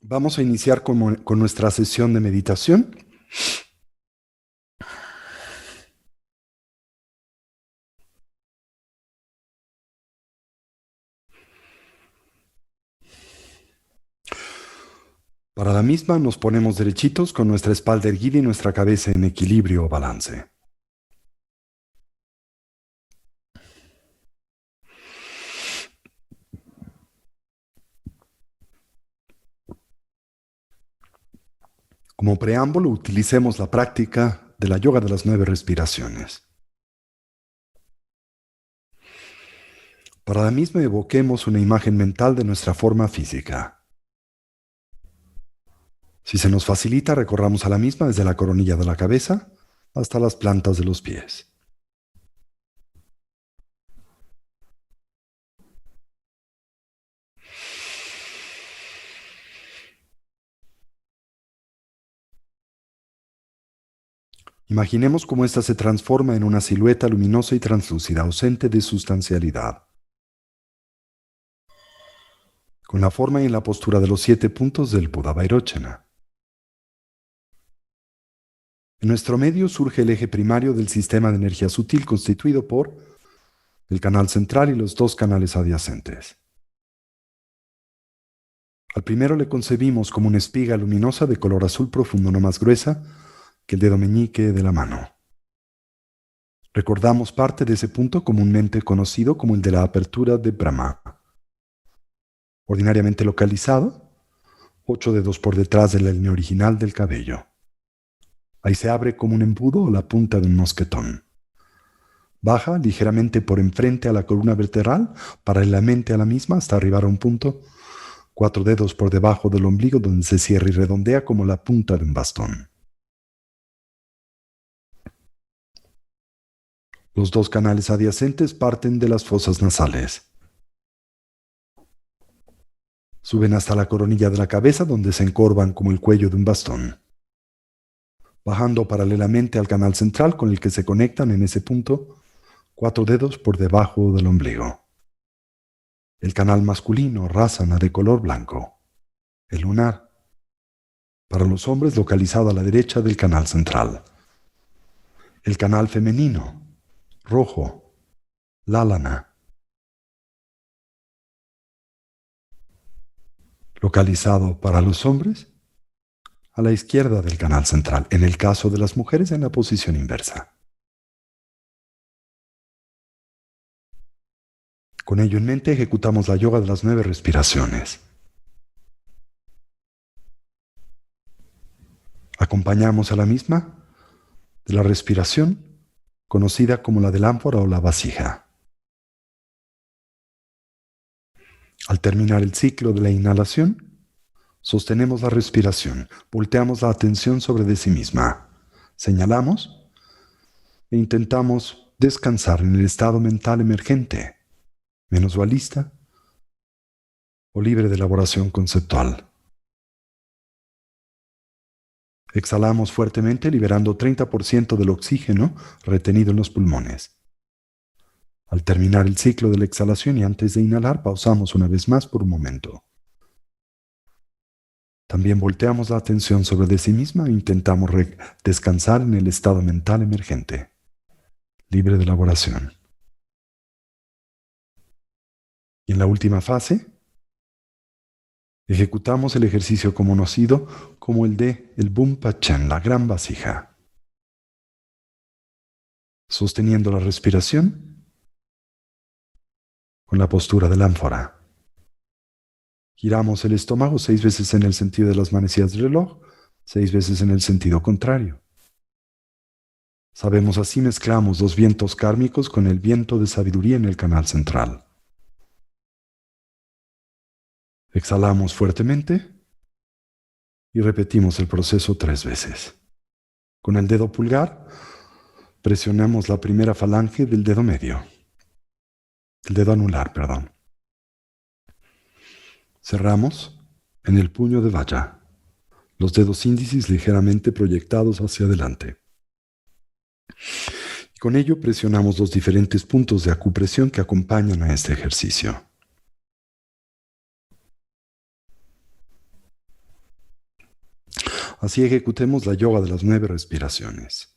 Vamos a iniciar con nuestra sesión de meditación. Para la misma nos ponemos derechitos con nuestra espalda erguida y nuestra cabeza en equilibrio o balance. Como preámbulo, utilicemos la práctica de la yoga de las 9 respiraciones. Para la misma evoquemos una imagen mental de nuestra forma física. Si se nos facilita, recorramos a la misma desde la coronilla de la cabeza hasta las plantas de los pies. Imaginemos cómo ésta se transforma en una silueta luminosa y translúcida, ausente de sustancialidad, con la forma y en la postura de los 7 puntos del Buda Vairochana. En nuestro medio surge el eje primario del sistema de energía sutil constituido por el canal central y los 2 canales adyacentes. Al primero le concebimos como una espiga luminosa de color azul profundo, no más gruesa que el dedo meñique de la mano. Recordamos parte de ese punto comúnmente conocido como el de la apertura de Brahma, ordinariamente localizado 8 dedos por detrás de la línea original del cabello. Ahí se abre como un embudo o la punta de un mosquetón. Baja ligeramente por enfrente a la columna vertebral, paralelamente a la misma, hasta arribar a un punto 4 dedos por debajo del ombligo, donde se cierra y redondea como la punta de un bastón. Los 2 canales adyacentes parten de las fosas nasales. Suben hasta la coronilla de la cabeza, donde se encorvan como el cuello de un bastón. Bajando paralelamente al canal central, con el que se conectan en ese punto 4 dedos por debajo del ombligo. El canal masculino, rasana, de color blanco. El lunar. Para los hombres, localizado a la derecha del canal central. El canal femenino, rojo, lálana. Localizado para los hombres, a la izquierda del canal central. En el caso de las mujeres, en la posición inversa. Con ello en mente, ejecutamos la yoga de las 9 respiraciones. Acompañamos a la misma de la respiración, conocida como la del ánfora o la vasija. Al terminar el ciclo de la inhalación, sostenemos la respiración, volteamos la atención sobre de sí misma, señalamos e intentamos descansar en el estado mental emergente, menos dualista o libre de elaboración conceptual. Exhalamos fuertemente, liberando 30% del oxígeno retenido en los pulmones. Al terminar el ciclo de la exhalación y antes de inhalar, pausamos una vez más por un momento. También volteamos la atención sobre de sí misma e intentamos descansar en el estado mental emergente, libre de elaboración. Y en la última fase, ejecutamos el ejercicio conocido como el de el Bumpa Chen, la gran vasija. Sosteniendo la respiración con la postura del ánfora. Giramos el estómago 6 veces en el sentido de las manecillas del reloj, 6 veces en el sentido contrario. Sabemos así mezclamos los vientos kármicos con el viento de sabiduría en el canal central. Exhalamos fuertemente y repetimos el proceso 3 veces. Con el dedo pulgar presionamos la primera falange del dedo medio, el dedo anular, perdón. Cerramos en el puño de Vajra, los dedos índices ligeramente proyectados hacia adelante. Y con ello presionamos los diferentes puntos de acupresión que acompañan a este ejercicio. Así ejecutemos la yoga de las 9 respiraciones.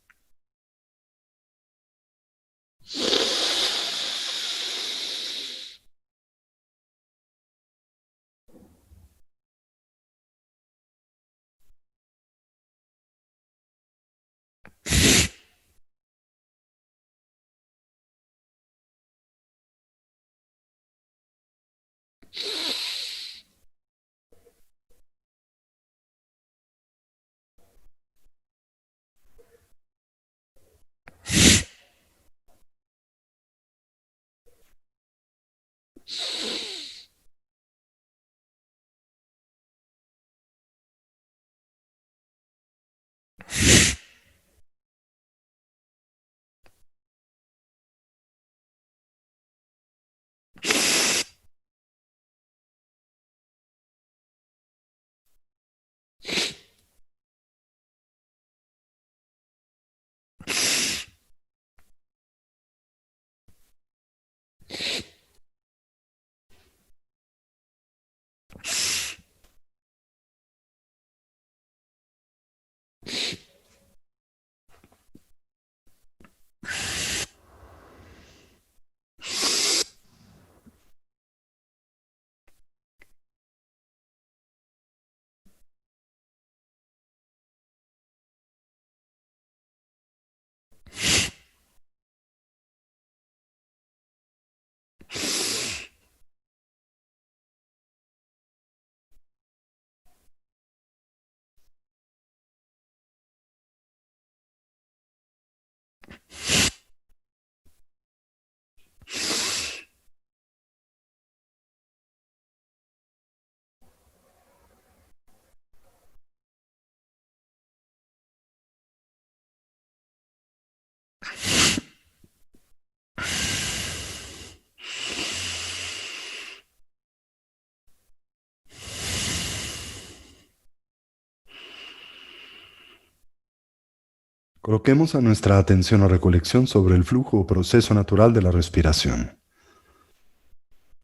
Coloquemos a nuestra atención o recolección sobre el flujo o proceso natural de la respiración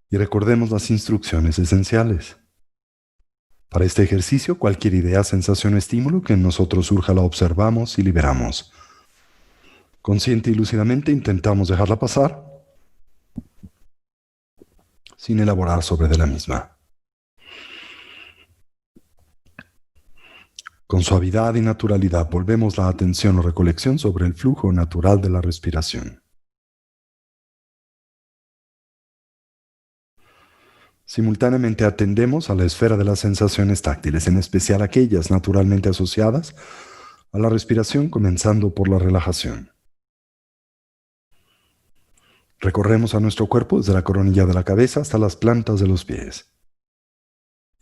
y recordemos las instrucciones esenciales. Para este ejercicio, cualquier idea, sensación o estímulo que en nosotros surja la observamos y liberamos. Consciente y lúcidamente intentamos dejarla pasar sin elaborar sobre de la misma. Con suavidad y naturalidad volvemos la atención o recolección sobre el flujo natural de la respiración. Simultáneamente atendemos a la esfera de las sensaciones táctiles, en especial aquellas naturalmente asociadas a la respiración, comenzando por la relajación. Recorremos a nuestro cuerpo desde la coronilla de la cabeza hasta las plantas de los pies.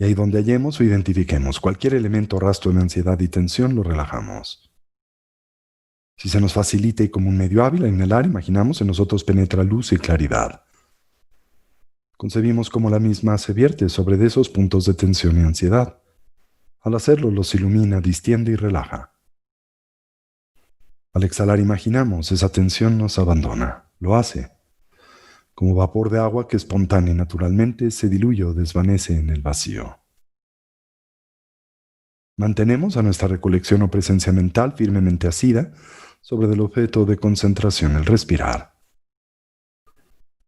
Y ahí donde hallemos o identifiquemos cualquier elemento o rastro de ansiedad y tensión, lo relajamos. Si se nos facilita y como un medio hábil a inhalar, imaginamos en nosotros penetra luz y claridad. Concebimos cómo la misma se vierte sobre de esos puntos de tensión y ansiedad. Al hacerlo, los ilumina, distiende y relaja. Al exhalar, imaginamos esa tensión nos abandona. Lo hace, como vapor de agua que espontánea y naturalmente se diluye o desvanece en el vacío. Mantenemos a nuestra recolección o presencia mental firmemente asida sobre el objeto de concentración, el respirar,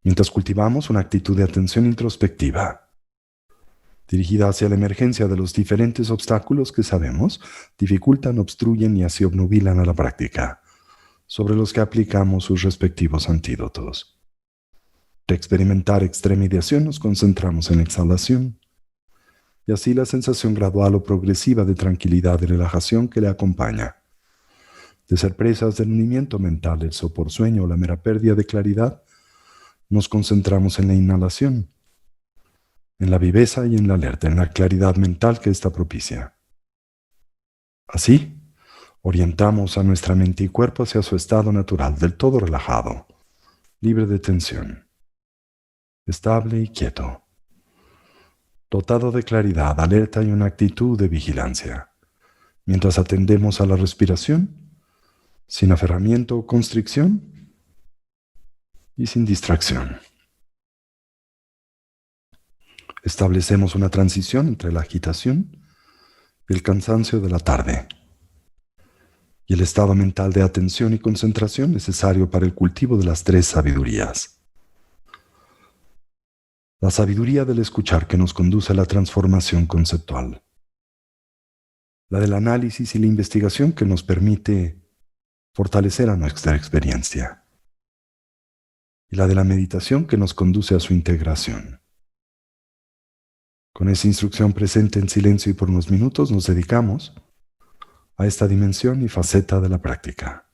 mientras cultivamos una actitud de atención introspectiva, dirigida hacia la emergencia de los diferentes obstáculos que sabemos dificultan, obstruyen y así obnubilan a la práctica, sobre los que aplicamos sus respectivos antídotos. De experimentar extremidad nos concentramos en la exhalación, y así la sensación gradual o progresiva de tranquilidad y relajación que le acompaña. De ser presas del hundimiento mental, el sopor sueño o la mera pérdida de claridad, nos concentramos en la inhalación, en la viveza y en la alerta, en la claridad mental que ésta propicia. Así, orientamos a nuestra mente y cuerpo hacia su estado natural, del todo relajado, libre de tensión, estable y quieto, dotado de claridad, alerta y una actitud de vigilancia, mientras atendemos a la respiración, sin aferramiento o constricción y sin distracción. Establecemos una transición entre la agitación y el cansancio de la tarde, y el estado mental de atención y concentración necesario para el cultivo de las tres sabidurías. La sabiduría del escuchar que nos conduce a la transformación conceptual, la del análisis y la investigación que nos permite fortalecer a nuestra experiencia, y la de la meditación que nos conduce a su integración. Con esa instrucción presente en silencio y por unos minutos nos dedicamos a esta dimensión y faceta de la práctica.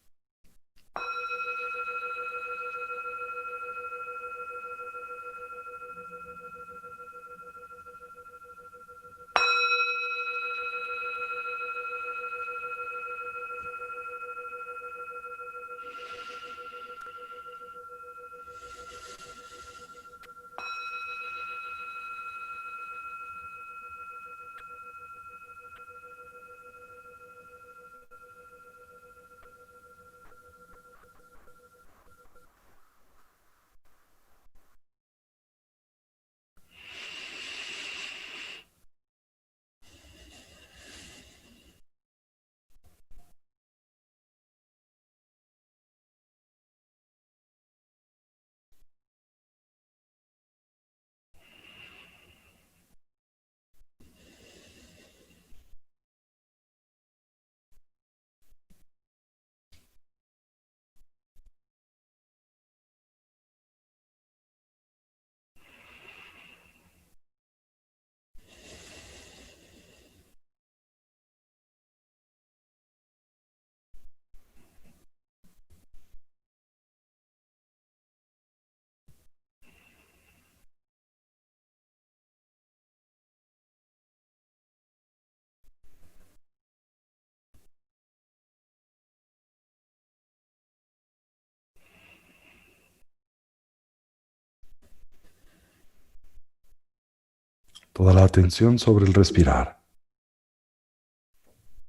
Toda la atención sobre el respirar.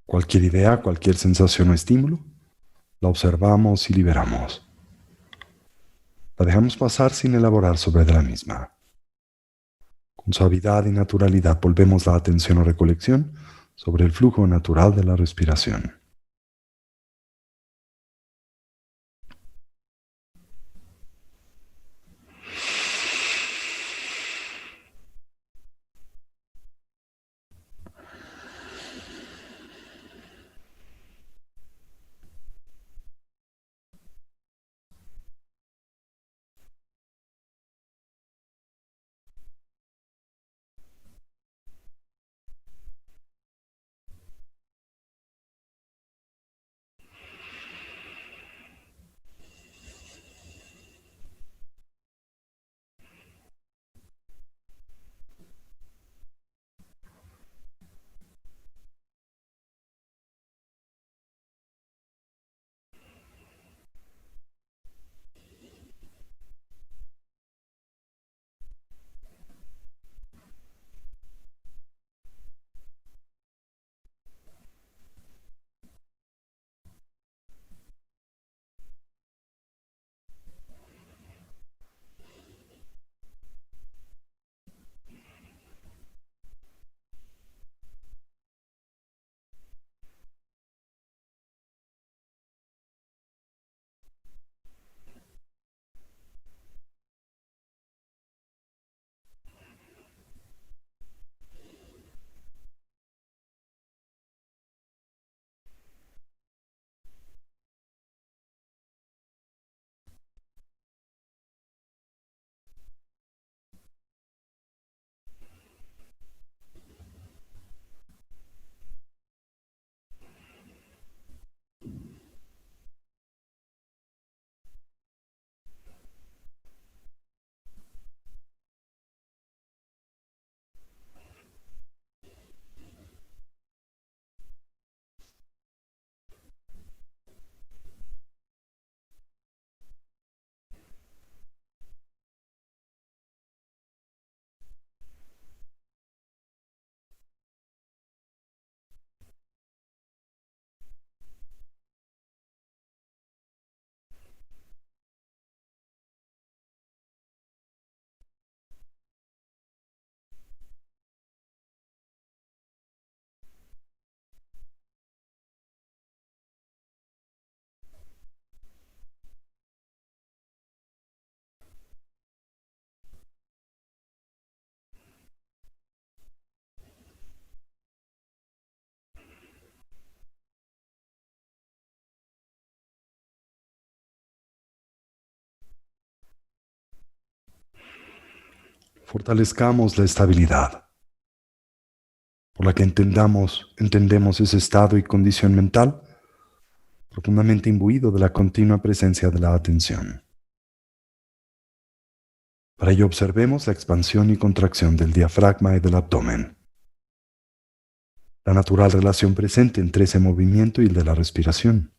Cualquier idea, cualquier sensación o estímulo, la observamos y liberamos. La dejamos pasar sin elaborar sobre de la misma. Con suavidad y naturalidad volvemos la atención o recolección sobre el flujo natural de la respiración. Fortalezcamos la estabilidad, por la que entendemos ese estado y condición mental profundamente imbuido de la continua presencia de la atención. Para ello observemos la expansión y contracción del diafragma y del abdomen, la natural relación presente entre ese movimiento y el de la respiración.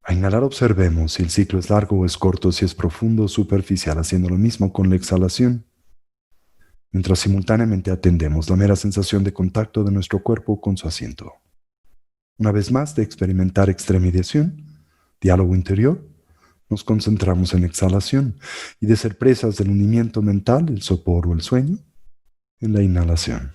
A inhalar observemos si el ciclo es largo o es corto, si es profundo o superficial, haciendo lo mismo con la exhalación, mientras simultáneamente atendemos la mera sensación de contacto de nuestro cuerpo con su asiento. Una vez más, de experimentar extremediación, diálogo interior, nos concentramos en exhalación y de ser presas del hundimiento mental, el sopor o el sueño, en la inhalación.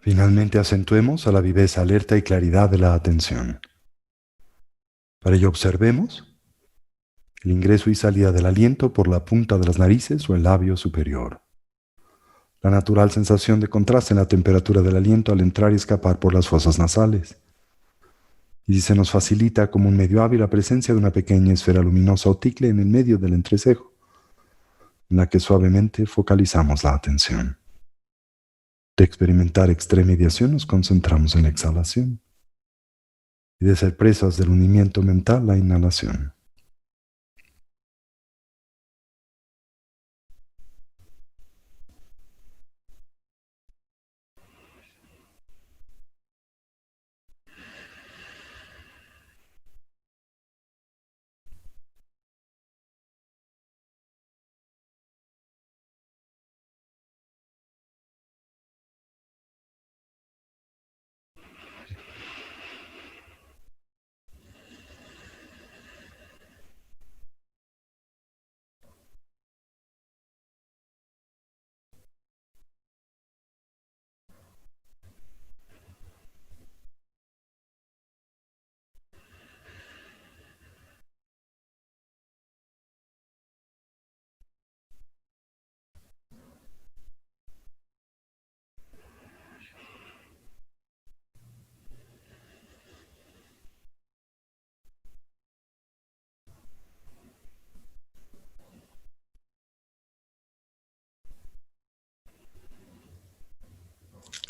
Finalmente acentuemos a la viveza alerta y claridad de la atención. Para ello observemos el ingreso y salida del aliento por la punta de las narices o el labio superior. La natural sensación de contraste en la temperatura del aliento al entrar y escapar por las fosas nasales. Y si se nos facilita como un medio hábil la presencia de una pequeña esfera luminosa o ticle en el medio del entrecejo, en la que suavemente focalizamos la atención. De experimentar extremediación nos concentramos en la exhalación y de ser presas del hundimiento mental la inhalación.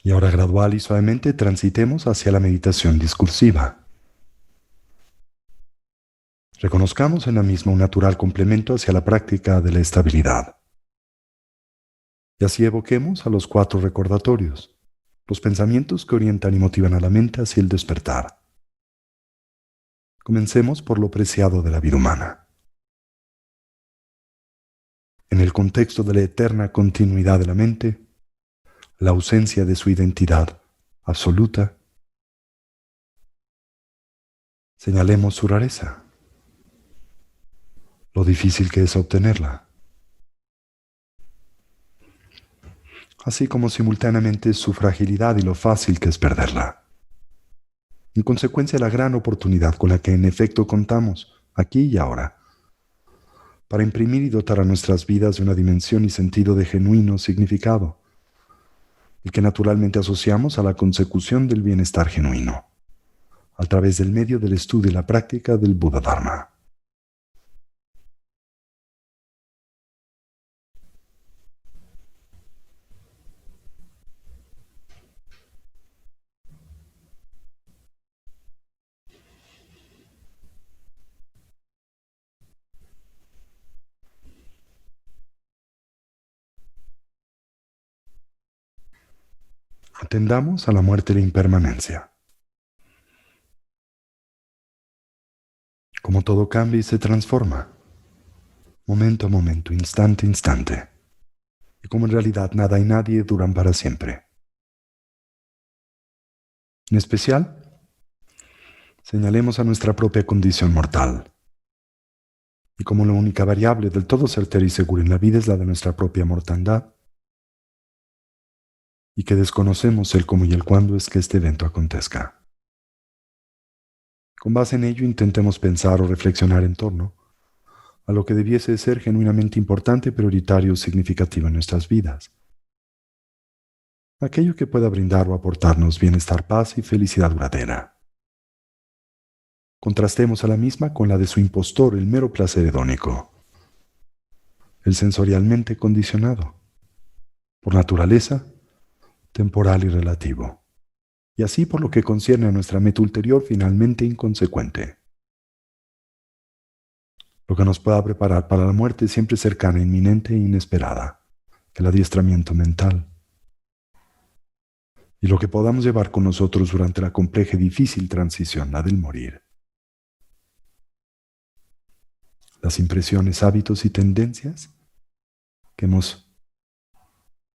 Y ahora gradual y suavemente transitemos hacia la meditación discursiva. Reconozcamos en la misma un natural complemento hacia la práctica de la estabilidad. Y así evoquemos a los 4 recordatorios, los pensamientos que orientan y motivan a la mente hacia el despertar. Comencemos por lo preciado de la vida humana. En el contexto de la eterna continuidad de la mente, la ausencia de su identidad absoluta, señalemos su rareza, lo difícil que es obtenerla, así como simultáneamente su fragilidad y lo fácil que es perderla. En consecuencia, la gran oportunidad con la que en efecto contamos, aquí y ahora, para imprimir y dotar a nuestras vidas de una dimensión y sentido de genuino significado, el que naturalmente asociamos a la consecución del bienestar genuino, a través del medio del estudio y la práctica del Buda Dharma. Atendamos a la muerte y la impermanencia. Como todo cambia y se transforma, momento a momento, instante a instante, y como en realidad nada y nadie duran para siempre. En especial, señalemos a nuestra propia condición mortal, y como la única variable del todo certera y segura en la vida es la de nuestra propia mortandad, y que desconocemos el cómo y el cuándo es que este evento acontezca. Con base en ello intentemos pensar o reflexionar en torno a lo que debiese ser genuinamente importante, prioritario o significativo en nuestras vidas. Aquello que pueda brindar o aportarnos bienestar, paz y felicidad duradera. Contrastemos a la misma con la de su impostor, el mero placer hedónico, el sensorialmente condicionado, por naturaleza, temporal y relativo, y así por lo que concierne a nuestra meta ulterior finalmente inconsecuente. Lo que nos pueda preparar para la muerte siempre cercana, inminente e inesperada, el adiestramiento mental. Y lo que podamos llevar con nosotros durante la compleja y difícil transición, la del morir. Las impresiones, hábitos y tendencias que hemos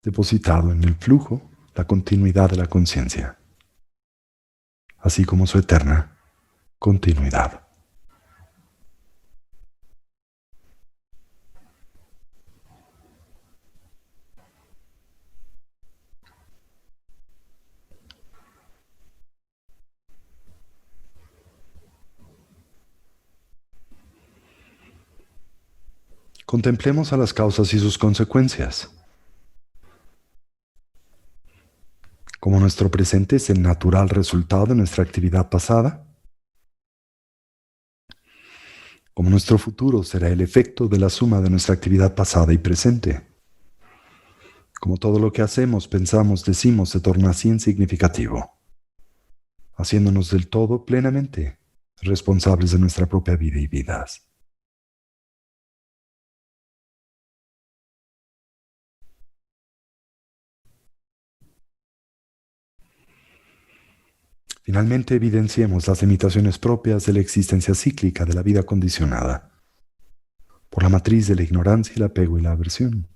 depositado en el flujo, la continuidad de la conciencia, así como su eterna continuidad. Contemplemos a las causas y sus consecuencias. Como nuestro presente es el natural resultado de nuestra actividad pasada, como nuestro futuro será el efecto de la suma de nuestra actividad pasada y presente, como todo lo que hacemos, pensamos, decimos se torna así insignificativo, haciéndonos del todo plenamente responsables de nuestra propia vida y vidas. Finalmente, evidenciemos las limitaciones propias de la existencia cíclica de la vida condicionada por la matriz de la ignorancia, el apego y la aversión.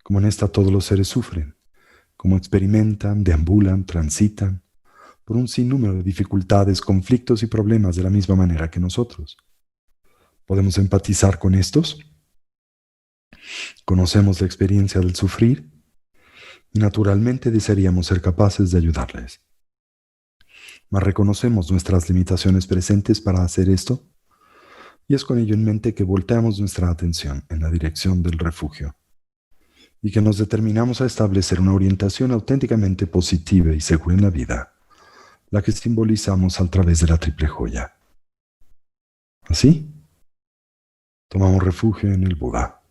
Como en esta todos los seres sufren, como experimentan, deambulan, transitan por un sinnúmero de dificultades, conflictos y problemas de la misma manera que nosotros. ¿Podemos empatizar con estos? Conocemos la experiencia del sufrir y naturalmente desearíamos ser capaces de ayudarles. Mas reconocemos nuestras limitaciones presentes para hacer esto, y es con ello en mente que volteamos nuestra atención en la dirección del refugio, y que nos determinamos a establecer una orientación auténticamente positiva y segura en la vida, la que simbolizamos a través de la triple joya. Así, tomamos refugio en el Buda.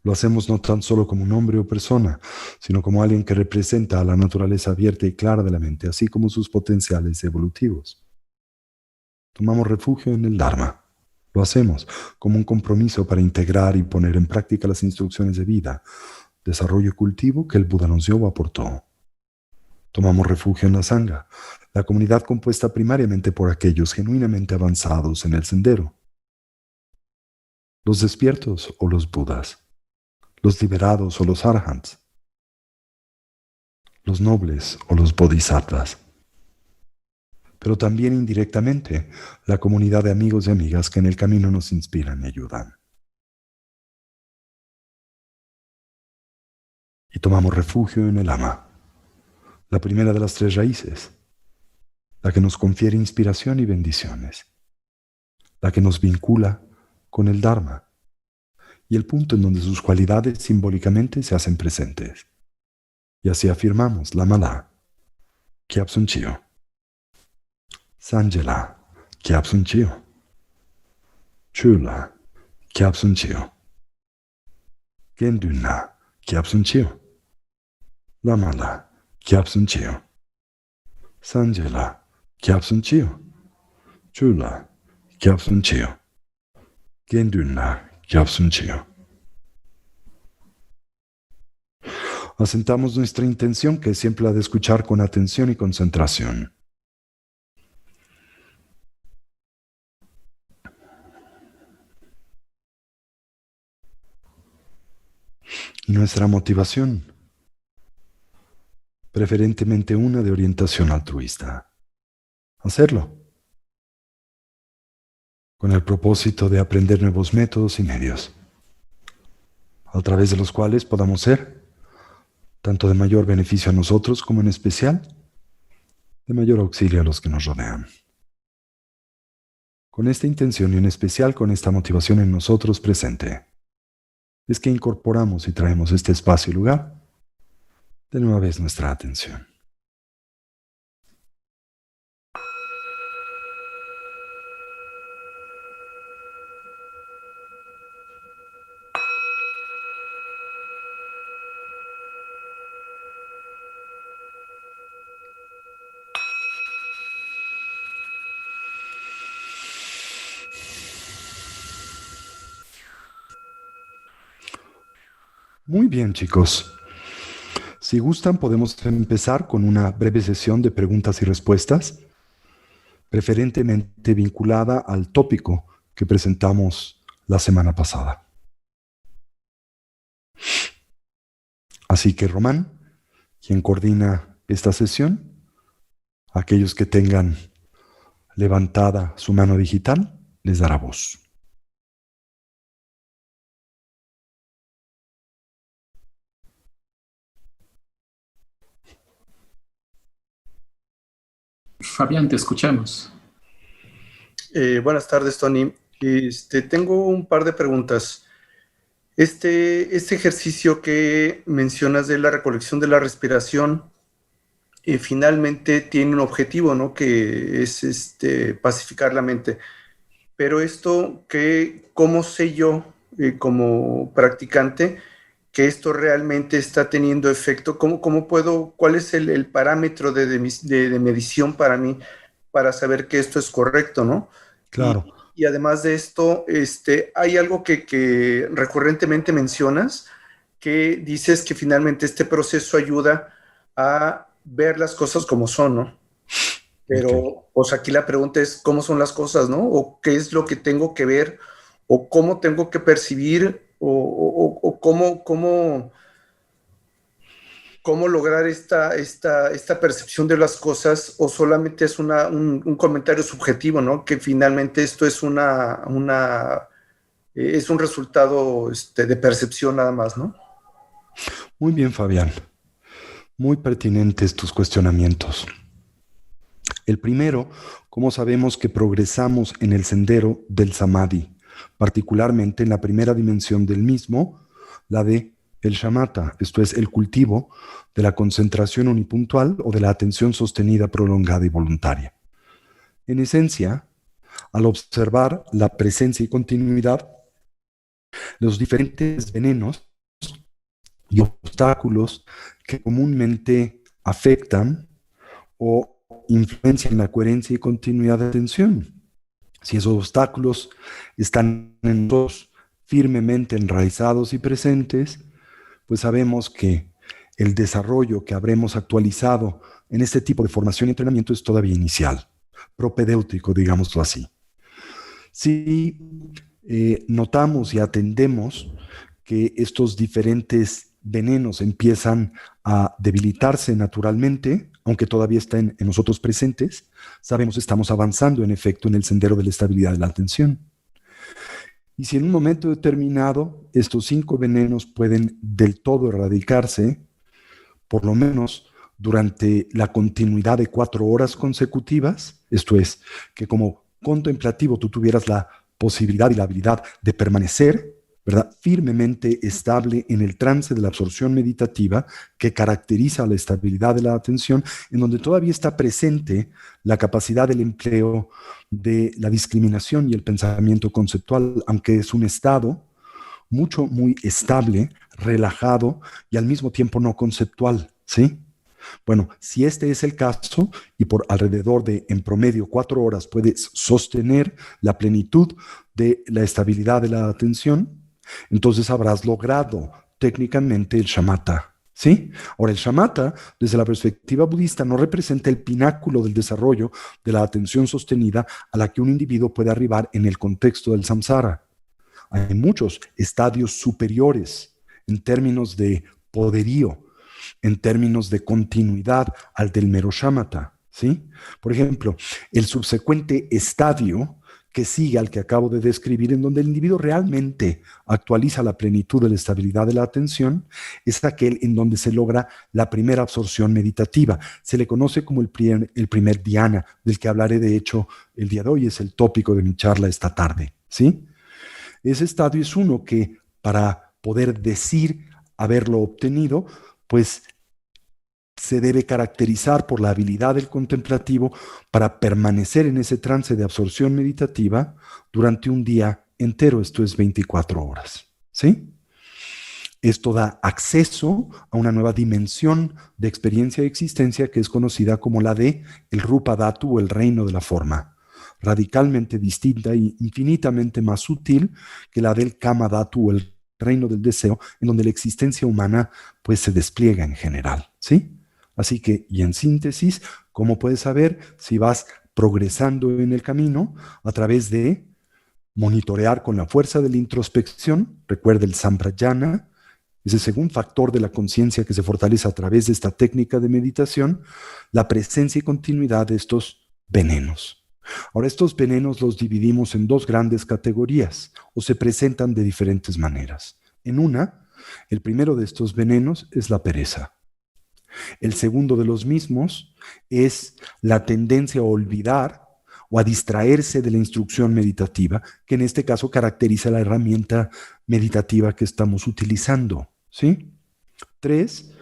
Lo hacemos no tan solo como un hombre o persona, sino como alguien que representa a la naturaleza abierta y clara de la mente, así como sus potenciales evolutivos. Tomamos refugio en el Dharma. Lo hacemos como un compromiso para integrar y poner en práctica las instrucciones de vida, desarrollo y cultivo que el Buda nos dio o aportó. Tomamos refugio en la Sangha, la comunidad compuesta primariamente por aquellos genuinamente avanzados en el sendero. Los despiertos o los Budas, los liberados o los Arhants, los nobles o los Bodhisattvas. Pero también indirectamente la comunidad de amigos y amigas que en el camino nos inspiran y ayudan. Y tomamos refugio en el Ama, la primera de las tres raíces, la que nos confiere inspiración y bendiciones, la que nos vincula con el Dharma y el punto en donde sus cualidades simbólicamente se hacen presentes. Y así afirmamos la Mala, Kyabsun Chio, Sanjela, Kyabsun Chio, Chula, Kyabsun Chio, Gendunna, Kyabsun Chio, La Mala, Kyabsun Chio, Sanjela, Kyabsun Chio, Chula, Kyabsun Chio, Gendunna, Kyabsun Chio. Asentamos nuestra intención, que es siempre la de escuchar con atención y concentración. Y nuestra motivación, preferentemente una de orientación altruista. Hacerlo con el propósito de aprender nuevos métodos y medios, a través de los cuales podamos ser tanto de mayor beneficio a nosotros como en especial de mayor auxilio a los que nos rodean. Con esta intención y en especial con esta motivación en nosotros presente, es que incorporamos y traemos este espacio y lugar de nueva vez nuestra atención. Muy bien, chicos. Si gustan, podemos empezar con una breve sesión de preguntas y respuestas, preferentemente vinculada al tópico que presentamos la semana pasada. Así que Román, quien coordina esta sesión, aquellos que tengan levantada su mano digital, les dará voz. Fabián, te escuchamos. Buenas tardes, Tony. Tengo un par de preguntas. Este ejercicio que mencionas de la recolección de la respiración, finalmente tiene un objetivo, ¿no? Que es pacificar la mente. Pero esto, ¿cómo sé yo, como practicante, que esto realmente está teniendo efecto? ¿Cómo puedo, cuál es el parámetro de medición para mí para saber que esto es correcto, ¿no? Claro. Y además de esto, hay algo que recurrentemente mencionas, que dices que finalmente este proceso ayuda a ver las cosas como son, ¿no? Pero, Okay. pues aquí la pregunta es, ¿cómo son las cosas, no? O qué es lo que tengo que ver, o cómo tengo que percibir, o cómo lograr esta percepción de las cosas, o solamente es un comentario subjetivo, ¿no? Que finalmente esto es es un resultado de percepción nada más, ¿no? Muy bien, Fabián. Muy pertinentes tus cuestionamientos. El primero, ¿cómo sabemos que progresamos en el sendero del samadhi, particularmente en la primera dimensión del mismo, la de el shamatha, esto es el cultivo de la concentración unipuntual o de la atención sostenida, prolongada y voluntaria? En esencia, al observar la presencia y continuidad de los diferentes venenos y obstáculos que comúnmente afectan o influencian la coherencia y continuidad de atención. Si esos obstáculos están en nosotros firmemente enraizados y presentes, pues sabemos que el desarrollo que habremos actualizado en este tipo de formación y entrenamiento es todavía inicial, propedéutico, digámoslo así. Si notamos y atendemos que estos diferentes venenos empiezan a debilitarse naturalmente, aunque todavía están en nosotros presentes, sabemos que estamos avanzando en efecto en el sendero de la estabilidad de la atención. Y si en un momento determinado estos 5 venenos pueden del todo erradicarse, por lo menos durante la continuidad de 4 horas consecutivas, esto es, que como contemplativo tú tuvieras la posibilidad y la habilidad de permanecer, ¿verdad?, firmemente estable en el trance de la absorción meditativa que caracteriza la estabilidad de la atención, en donde todavía está presente la capacidad del empleo de la discriminación y el pensamiento conceptual, aunque es un estado muy estable, relajado y al mismo tiempo no conceptual, ¿sí? Bueno, si este es el caso y por alrededor de, en promedio, 4 horas puedes sostener la plenitud de la estabilidad de la atención, entonces habrás logrado técnicamente el shamatha, ¿sí? Ahora, el shamatha, desde la perspectiva budista, no representa el pináculo del desarrollo de la atención sostenida a la que un individuo puede arribar en el contexto del samsara. Hay muchos estadios superiores en términos de poderío, en términos de continuidad al del mero shamatha, ¿sí? Por ejemplo, el subsecuente estadio que sigue al que acabo de describir, en donde el individuo realmente actualiza la plenitud de la estabilidad de la atención, es aquel en donde se logra la primera absorción meditativa. Se le conoce como el primer dhyana, del que hablaré de hecho el día de hoy, es el tópico de mi charla esta tarde, ¿sí? Ese estadio es uno que, para poder decir haberlo obtenido, pues se debe caracterizar por la habilidad del contemplativo para permanecer en ese trance de absorción meditativa durante un día entero, esto es 24 horas, ¿sí? Esto da acceso a una nueva dimensión de experiencia y existencia que es conocida como la de el Rupa Dhatu o el reino de la forma, radicalmente distinta y infinitamente más sutil que la del Kama Dhatu o el reino del deseo, en donde la existencia humana pues se despliega en general, ¿sí? Así que, y en síntesis, ¿cómo puedes saber si vas progresando en el camino? A través de monitorear con la fuerza de la introspección, recuerda el samprayana, ese segundo factor de la conciencia que se fortalece a través de esta técnica de meditación, la presencia y continuidad de estos venenos. Ahora, estos venenos los dividimos en 2 grandes categorías, o se presentan de diferentes maneras. En una, el primero de estos venenos es la pereza. El segundo de los mismos es la tendencia a olvidar o a distraerse de la instrucción meditativa, que en este caso caracteriza la herramienta meditativa que estamos utilizando, ¿sí? 3,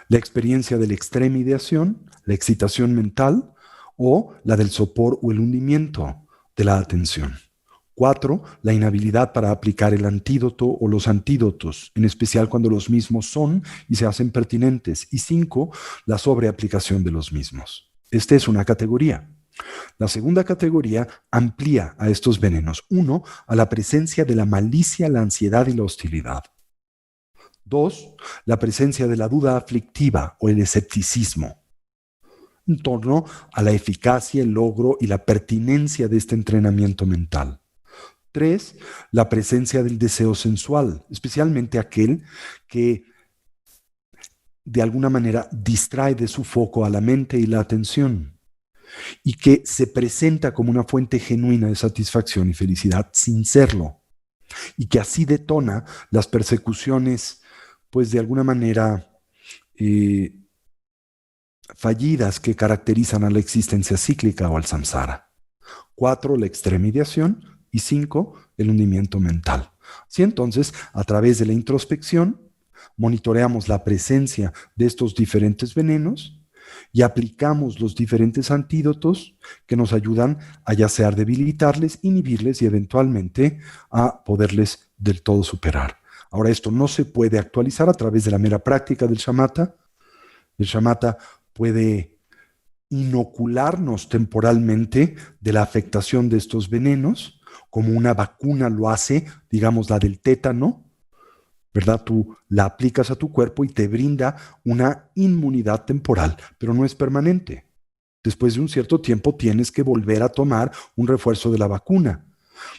la experiencia de la extrema ideación, la excitación mental, o la del sopor o el hundimiento de la atención. 4, la inhabilidad para aplicar el antídoto o los antídotos, en especial cuando los mismos son y se hacen pertinentes. Y 5, la sobreaplicación de los mismos. Esta es una categoría. La segunda categoría amplía a estos venenos. 1, a la presencia de la malicia, la ansiedad y la hostilidad. 2, la presencia de la duda aflictiva o el escepticismo en torno a la eficacia, el logro y la pertinencia de este entrenamiento mental. 3, la presencia del deseo sensual, especialmente aquel que de alguna manera distrae de su foco a la mente y la atención y que se presenta como una fuente genuina de satisfacción y felicidad sin serlo, y que así detona las persecuciones, pues de alguna manera fallidas que caracterizan a la existencia cíclica o al samsara. 4, la extrema ideación, y 5, el hundimiento mental. Así entonces, a través de la introspección, monitoreamos la presencia de estos diferentes venenos y aplicamos los diferentes antídotos que nos ayudan a ya sea debilitarles, inhibirles y eventualmente a poderles del todo superar. Ahora, esto no se puede actualizar a través de la mera práctica del shamatha. El shamatha puede inocularnos temporalmente de la afectación de estos venenos, como una vacuna lo hace, digamos la del tétano, ¿verdad? Tú la aplicas a tu cuerpo y te brinda una inmunidad temporal, pero no es permanente. Después de un cierto tiempo tienes que volver a tomar un refuerzo de la vacuna.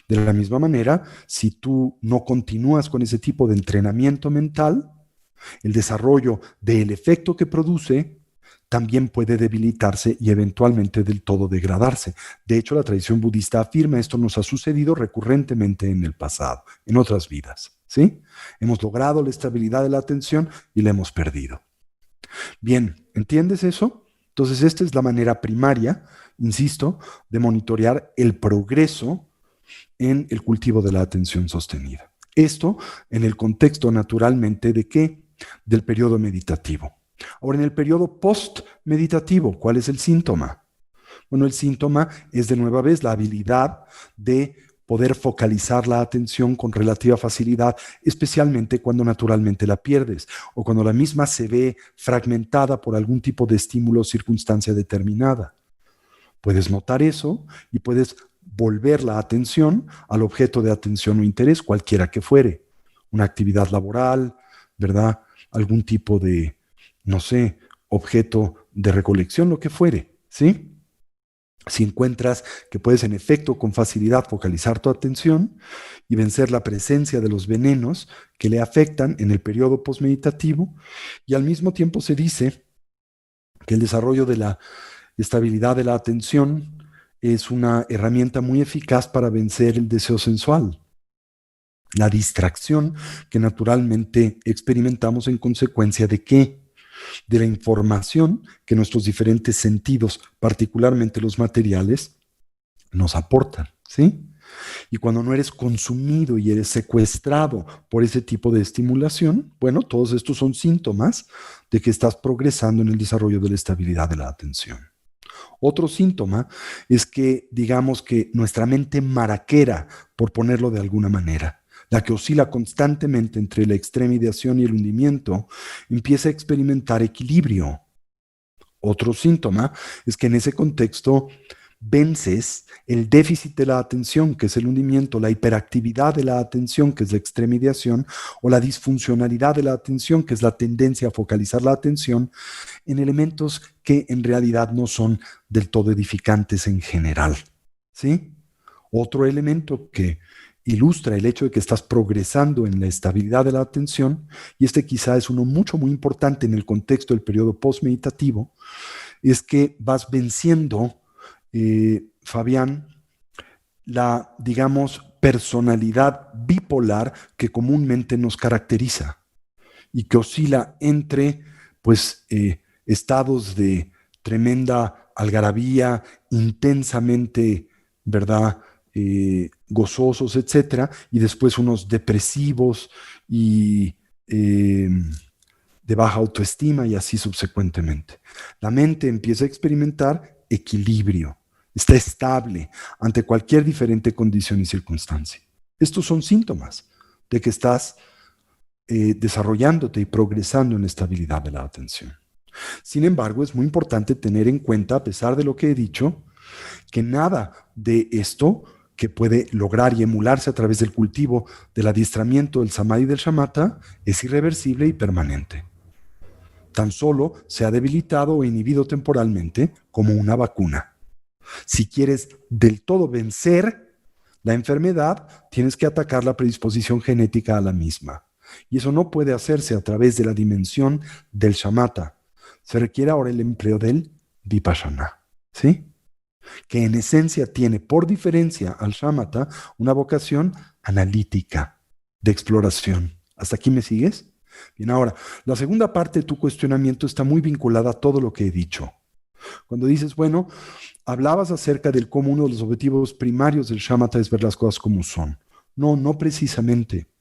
De la misma manera, si tú no continúas con ese tipo de entrenamiento mental, el desarrollo del efecto que produce también puede debilitarse y eventualmente del todo degradarse. De hecho, la tradición budista afirma esto nos ha sucedido recurrentemente en el pasado, en otras vidas, ¿sí? Hemos logrado la estabilidad de la atención y la hemos perdido. Bien, ¿entiendes eso? Entonces, esta es la manera primaria, insisto, de monitorear el progreso en el cultivo de la atención sostenida. Esto en el contexto naturalmente de ¿qué? Del periodo meditativo. Ahora, en el periodo post-meditativo, ¿cuál es el síntoma? Bueno, el síntoma es de nueva vez la habilidad de poder focalizar la atención con relativa facilidad, especialmente cuando naturalmente la pierdes o cuando la misma se ve fragmentada por algún tipo de estímulo o circunstancia determinada. Puedes notar eso y puedes volver la atención al objeto de atención o interés, cualquiera que fuere. Una actividad laboral, ¿verdad? Algún tipo de, no sé, objeto de recolección, lo que fuere, ¿sí? Si encuentras que puedes en efecto con facilidad focalizar tu atención y vencer la presencia de los venenos que le afectan en el periodo postmeditativo, y al mismo tiempo se dice que el desarrollo de la estabilidad de la atención es una herramienta muy eficaz para vencer el deseo sensual, la distracción que naturalmente experimentamos en consecuencia de ¿qué? De la información que nuestros diferentes sentidos, particularmente los materiales, nos aportan, ¿sí? Y cuando no eres consumido y eres secuestrado por ese tipo de estimulación, bueno, todos estos son síntomas de que estás progresando en el desarrollo de la estabilidad de la atención. Otro síntoma es que, digamos que nuestra mente maraquera, por ponerlo de alguna manera, la que oscila constantemente entre la extrema ideación y el hundimiento, empieza a experimentar equilibrio. Otro síntoma es que en ese contexto vences el déficit de la atención, que es el hundimiento, la hiperactividad de la atención, que es la extrema ideación, o la disfuncionalidad de la atención, que es la tendencia a focalizar la atención en elementos que en realidad no son del todo edificantes en general, ¿sí? Otro elemento que ilustra el hecho de que estás progresando en la estabilidad de la atención, y este quizá es uno muy importante en el contexto del periodo postmeditativo, es que vas venciendo, Fabián, la, digamos, personalidad bipolar que comúnmente nos caracteriza y que oscila entre, pues, estados de tremenda algarabía, intensamente, ¿verdad?, gozosos, etcétera, y después unos depresivos y de baja autoestima y así subsecuentemente. La mente empieza a experimentar equilibrio, está estable ante cualquier diferente condición y circunstancia. Estos son síntomas de que estás desarrollándote y progresando en la estabilidad de la atención. Sin embargo, es muy importante tener en cuenta, a pesar de lo que he dicho, que nada de esto que puede lograr y emularse a través del cultivo del adiestramiento del samadhi y del shamatha es irreversible y permanente. Tan solo se ha debilitado o inhibido temporalmente como una vacuna. Si quieres del todo vencer la enfermedad, tienes que atacar la predisposición genética a la misma. Y eso no puede hacerse a través de la dimensión del shamatha. Se requiere ahora el empleo del vipassana, ¿sí? Que en esencia tiene, por diferencia al shamatha, una vocación analítica, de exploración. ¿Hasta aquí me sigues? Bien, ahora, la segunda parte de tu cuestionamiento está muy vinculada a todo lo que he dicho. Cuando dices, bueno, hablabas acerca del cómo uno de los objetivos primarios del shamatha es ver las cosas como son. No, no precisamente.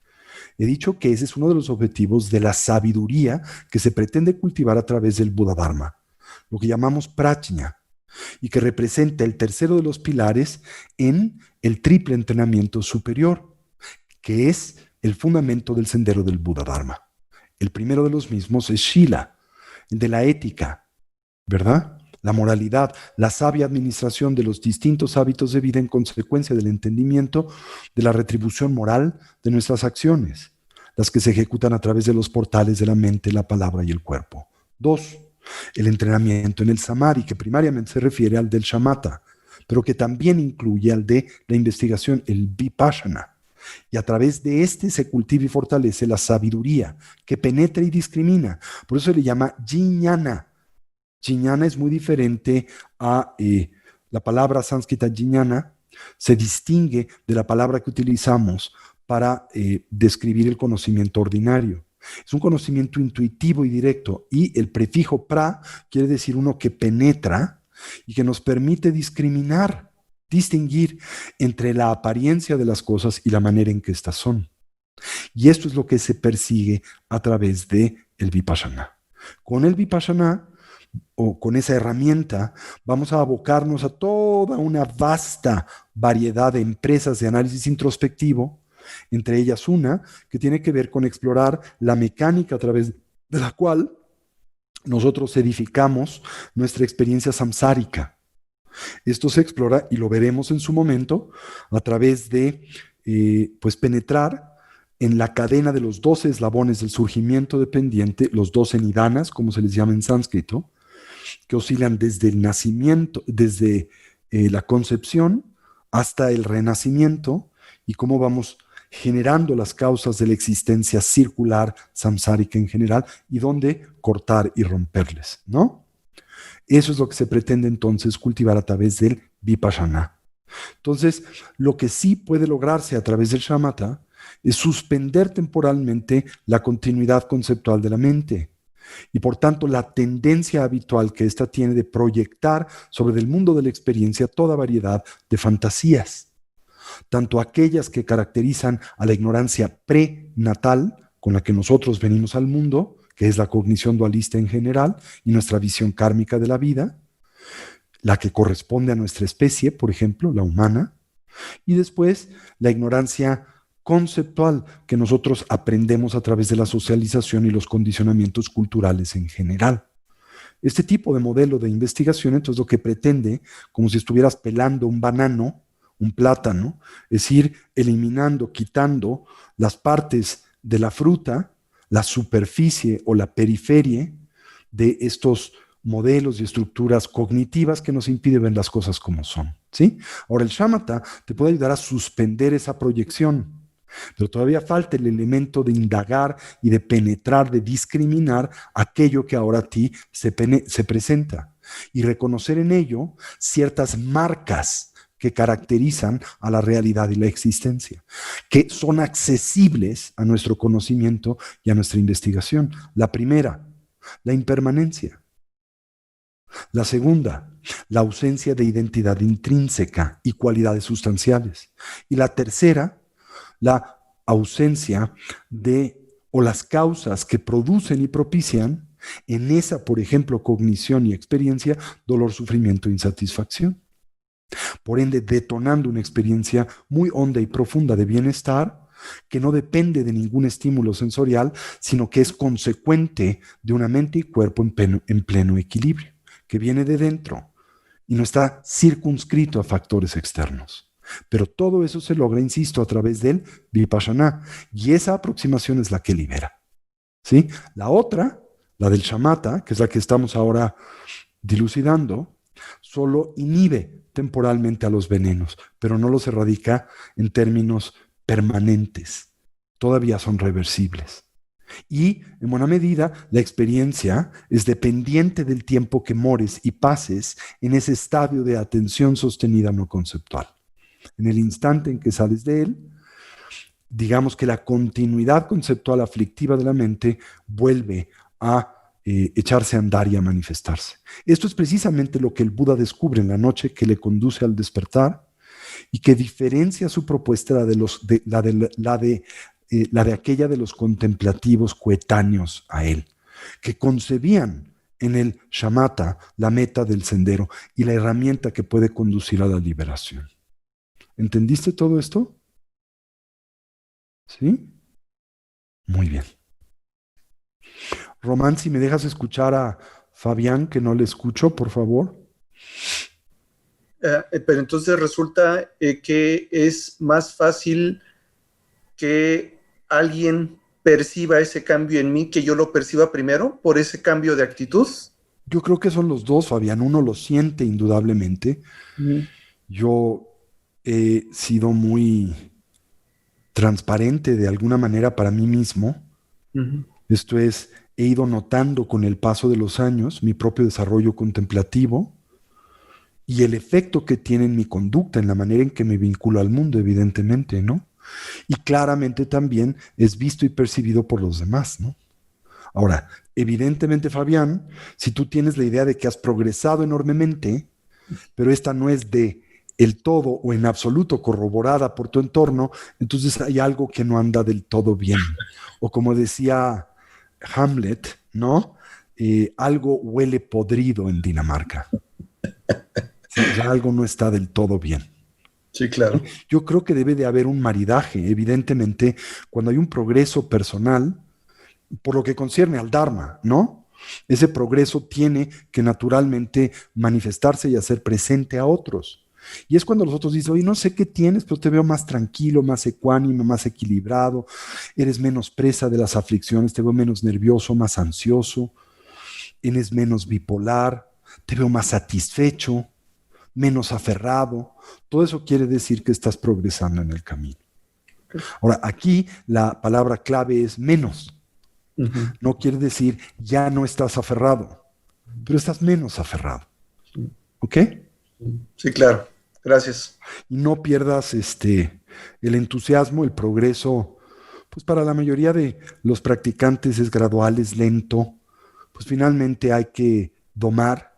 He dicho que ese es uno de los objetivos de la sabiduría que se pretende cultivar a través del Buddha Dharma, lo que llamamos prajna, y que representa el tercero de los pilares en el triple entrenamiento superior, que es el fundamento del sendero del Buda Dharma. El primero de los mismos es Shila, el de la ética, ¿verdad? La moralidad, la sabia administración de los distintos hábitos de vida en consecuencia del entendimiento de la retribución moral de nuestras acciones, las que se ejecutan a través de los portales de la mente, la palabra y el cuerpo. 2. El entrenamiento en el samadhi, que primariamente se refiere al del shamatha, pero que también incluye al de la investigación, el vipassana. Y a través de este se cultiva y fortalece la sabiduría, que penetra y discrimina. Por eso se le llama jnana. Jnana es muy diferente a la palabra sánscrita jnana, se distingue de la palabra que utilizamos para describir el conocimiento ordinario. Es un conocimiento intuitivo y directo, y el prefijo pra quiere decir uno que penetra y que nos permite discriminar, distinguir entre la apariencia de las cosas y la manera en que éstas son. Y esto es lo que se persigue a través del vipassana. Con el vipassana, o con esa herramienta, vamos a abocarnos a toda una vasta variedad de empresas de análisis introspectivo, entre ellas una que tiene que ver con explorar la mecánica a través de la cual nosotros edificamos nuestra experiencia samsárica. Esto se explora, y lo veremos en su momento, a través de pues penetrar en la cadena de los 12 eslabones del surgimiento dependiente, los 12 nidanas, como se les llama en sánscrito, que oscilan desde el nacimiento, desde la concepción hasta el renacimiento, y cómo vamos generando las causas de la existencia circular samsárica en general, y dónde cortar y romperles, ¿no? Eso es lo que se pretende entonces cultivar a través del vipassana. Entonces, lo que sí puede lograrse a través del shamatha es suspender temporalmente la continuidad conceptual de la mente, y por tanto la tendencia habitual que ésta tiene de proyectar sobre el mundo de la experiencia toda variedad de fantasías, tanto aquellas que caracterizan a la ignorancia prenatal con la que nosotros venimos al mundo, que es la cognición dualista en general y nuestra visión kármica de la vida, la que corresponde a nuestra especie, por ejemplo, la humana, y después la ignorancia conceptual que nosotros aprendemos a través de la socialización y los condicionamientos culturales en general. Este tipo de modelo de investigación, entonces, lo que pretende, como si estuvieras pelando un banano, un plátano, es ir eliminando, quitando las partes de la fruta, la superficie o la periferia de estos modelos y estructuras cognitivas que nos impiden ver las cosas como son, ¿sí? Ahora, el shamatha te puede ayudar a suspender esa proyección, pero todavía falta el elemento de indagar y de penetrar, de discriminar aquello que ahora a ti se presenta, y reconocer en ello ciertas marcas que caracterizan a la realidad y la existencia, que son accesibles a nuestro conocimiento y a nuestra investigación. La primera, la impermanencia. La segunda, la ausencia de identidad intrínseca y cualidades sustanciales. Y la tercera, la ausencia de, o las causas que producen y propician en esa, por ejemplo, cognición y experiencia, dolor, sufrimiento e insatisfacción. Por ende, detonando una experiencia muy honda y profunda de bienestar que no depende de ningún estímulo sensorial, sino que es consecuente de una mente y cuerpo en pleno equilibrio, que viene de dentro y no está circunscrito a factores externos. Pero todo eso se logra, insisto, a través del vipassana, y esa aproximación es la que libera, ¿sí? La otra, la del shamatha, que es la que estamos ahora dilucidando, solo inhibe temporalmente a los venenos, pero no los erradica en términos permanentes. Todavía son reversibles. Y, en buena medida, la experiencia es dependiente del tiempo que mores y pases en ese estadio de atención sostenida no conceptual. En el instante en que sales de él, digamos que la continuidad conceptual aflictiva de la mente vuelve a echarse a andar y a manifestarse. Esto es precisamente lo que el Buda descubre en la noche que le conduce al despertar, y que diferencia su propuesta la de aquella de los contemplativos coetáneos a él, que concebían en el shamatha la meta del sendero y la herramienta que puede conducir a la liberación. ¿Entendiste todo esto? ¿Sí? Muy bien. Román, si me dejas escuchar a Fabián, que no le escucho, por favor. Pero entonces resulta que es más fácil que alguien perciba ese cambio en mí, que yo lo perciba primero por ese cambio de actitud. Yo creo que son los dos, Fabián. Uno lo siente indudablemente. Yo he sido muy transparente de alguna manera para mí mismo. Esto es, he ido notando con el paso de los años mi propio desarrollo contemplativo y el efecto que tiene en mi conducta, en la manera en que me vinculo al mundo, evidentemente, ¿no? Y claramente también es visto y percibido por los demás, ¿no? Ahora, evidentemente, Fabián, si tú tienes la idea de que has progresado enormemente, pero esta no es de el todo o en absoluto corroborada por tu entorno, entonces hay algo que no anda del todo bien. O como decía Hamlet, ¿no? Algo huele podrido en Dinamarca. Sí, o sea, algo no está del todo bien. Sí, claro. Yo creo que debe de haber un maridaje, evidentemente, cuando hay un progreso personal, por lo que concierne al Dharma, ¿no? Ese progreso tiene que naturalmente manifestarse y hacer presente a otros. Y es cuando los otros dicen, oye, no sé qué tienes, pero te veo más tranquilo, más ecuánime, más equilibrado, eres menos presa de las aflicciones, te veo menos nervioso, más ansioso, eres menos bipolar, te veo más satisfecho, menos aferrado. Todo eso quiere decir que estás progresando en el camino. Ahora, aquí la palabra clave es menos. No quiere decir ya no estás aferrado, pero estás menos aferrado. ¿Ok? Sí, claro. Gracias. Y no pierdas el entusiasmo, el progreso, pues para la mayoría de los practicantes es gradual, es lento, pues finalmente hay que domar,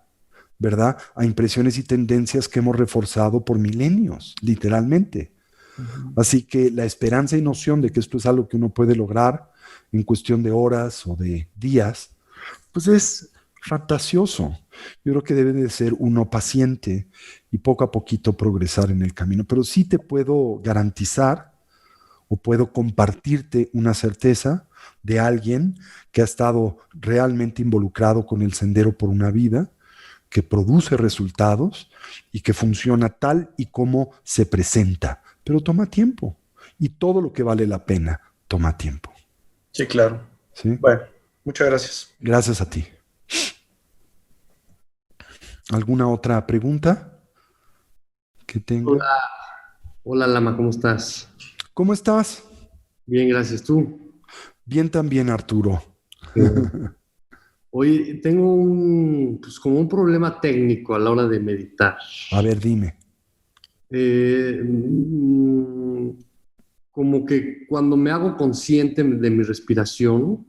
¿verdad? A impresiones y tendencias que hemos reforzado por milenios, literalmente. Así que la esperanza y noción de que esto es algo que uno puede lograr en cuestión de horas o de días, pues es fantasioso. Yo creo que debe de ser uno paciente y poco a poquito progresar en el camino. Pero sí te puedo garantizar o puedo compartirte una certeza de alguien que ha estado realmente involucrado con el sendero por una vida, que produce resultados y que funciona tal y como se presenta. Pero toma tiempo. Y todo lo que vale la pena toma tiempo. Sí, claro. ¿Sí? Bueno, muchas gracias. Gracias a ti. ¿Alguna otra pregunta que tenga? Hola, hola Lama, ¿cómo estás? ¿Cómo estás? Bien, gracias. ¿Tú? Bien también, Arturo. Hoy tengo pues como un problema técnico a la hora de meditar. A ver, dime. Eh, mm, Como que cuando me hago consciente de mi respiración,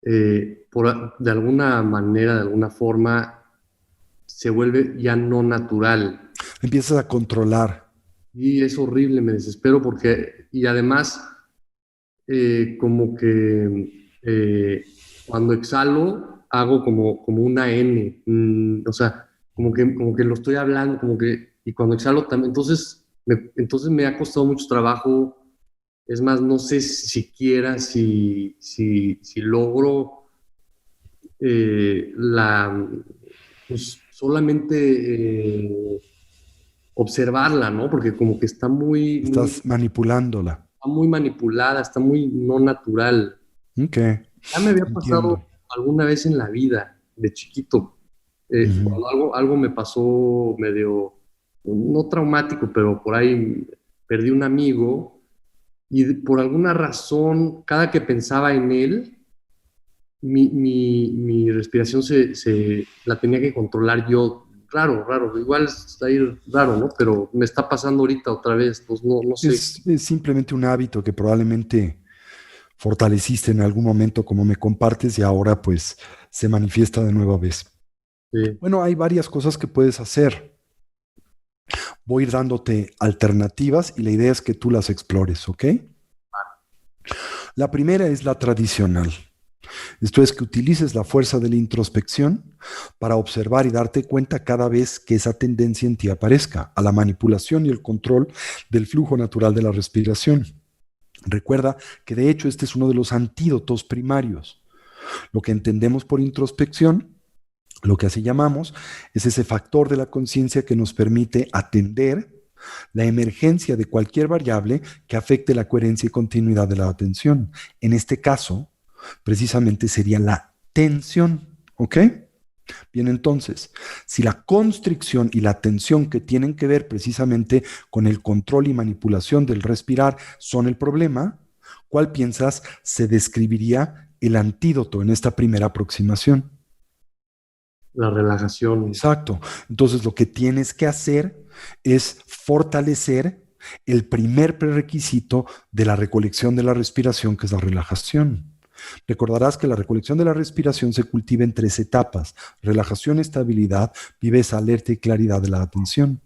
de alguna manera, de alguna forma, se vuelve ya no natural. Empiezas a controlar. Y es horrible, me desespero y además, como que cuando exhalo, hago como una N, o sea, como que lo estoy hablando, y cuando exhalo también, entonces me ha costado mucho trabajo. Es más, no sé siquiera si logro pues solamente observarla, ¿no? Porque como que Estás manipulándola. está muy manipulada, está muy no natural. Ok, Ya me había entiendo. pasado alguna vez en la vida, de chiquito, Ujú. cuando algo me pasó medio, no traumático, pero por ahí perdí un amigo y por alguna razón, cada que pensaba en él, mi respiración la tenía que controlar yo. Raro, raro, igual está ahí raro, ¿no? Pero me está pasando ahorita otra vez, pues no sé. Es simplemente un hábito que probablemente fortaleciste en algún momento como me compartes y ahora pues se manifiesta de nueva vez. Sí. Bueno, hay varias cosas que puedes hacer. Voy a ir dándote alternativas y la idea es que tú las explores, ¿ok? La primera es la tradicional. Esto es que utilices la fuerza de la introspección para observar y darte cuenta cada vez que esa tendencia en ti aparezca, a la manipulación y el control del flujo natural de la respiración. Recuerda que de hecho este es uno de los antídotos primarios. Lo que entendemos por introspección, lo que así llamamos, es ese factor de la conciencia que nos permite atender la emergencia de cualquier variable que afecte la coherencia y continuidad de la atención. En este caso, precisamente sería la tensión, ¿ok? Bien, entonces, si la constricción y la tensión que tienen que ver precisamente con el control y manipulación del respirar son el problema, ¿cuál piensas se describiría el antídoto en esta primera aproximación? La relajación. Exacto. Entonces, lo que tienes que hacer es fortalecer el primer prerequisito de la recolección de la respiración, que es la relajación. Recordarás que la recolección de la respiración se cultiva en 3 etapas: relajación, estabilidad, viveza, alerta y claridad de la atención.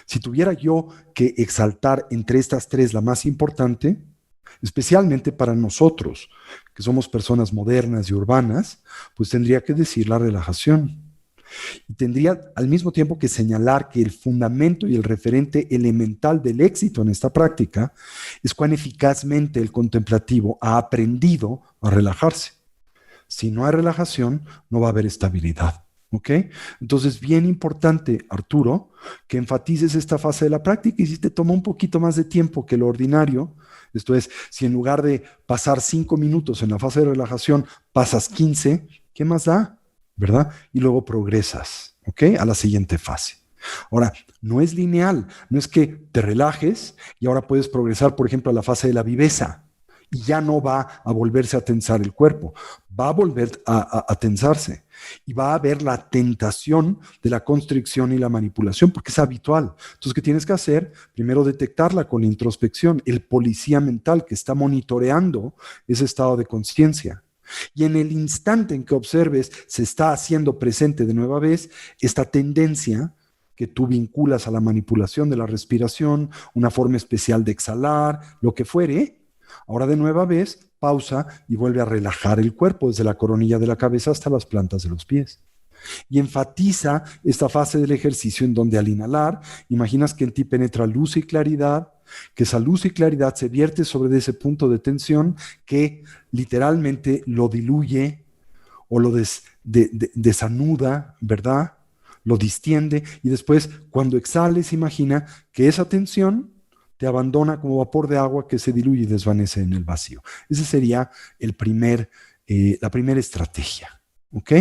Si tuviera yo que exaltar entre estas 3 la más importante, especialmente para nosotros, que somos personas modernas y urbanas, pues tendría que decir la relajación. Y tendría al mismo tiempo que señalar que el fundamento y el referente elemental del éxito en esta práctica es cuán eficazmente el contemplativo ha aprendido a relajarse. Si no hay relajación, no va a haber estabilidad. ¿Ok? Entonces, bien importante, Arturo, que enfatices esta fase de la práctica, y si te toma un poquito más de tiempo que lo ordinario, esto es, si en lugar de pasar 5 minutos en la fase de relajación, pasas 15, ¿qué más da? ¿Verdad? Y luego progresas, ¿ok? A la siguiente fase. Ahora, no es lineal, no es que te relajes y ahora puedes progresar, por ejemplo, a la fase de la viveza y ya no va a volverse a tensar el cuerpo, va a volver a tensarse y va a haber la tentación de la constricción y la manipulación porque es habitual. Entonces, ¿qué tienes que hacer? Primero detectarla con la introspección, el policía mental que está monitoreando ese estado de conciencia. Y en el instante en que observes se está haciendo presente de nueva vez esta tendencia que tú vinculas a la manipulación de la respiración, una forma especial de exhalar, lo que fuere, ahora de nueva vez pausa y vuelve a relajar el cuerpo desde la coronilla de la cabeza hasta las plantas de los pies. Y enfatiza esta fase del ejercicio en donde al inhalar, imaginas que en ti penetra luz y claridad, que esa luz y claridad se vierte sobre ese punto de tensión que literalmente lo diluye o lo desanuda, ¿verdad? Lo distiende y después cuando exhales imagina que esa tensión te abandona como vapor de agua que se diluye y desvanece en el vacío. Esa sería la primera estrategia, ¿ok?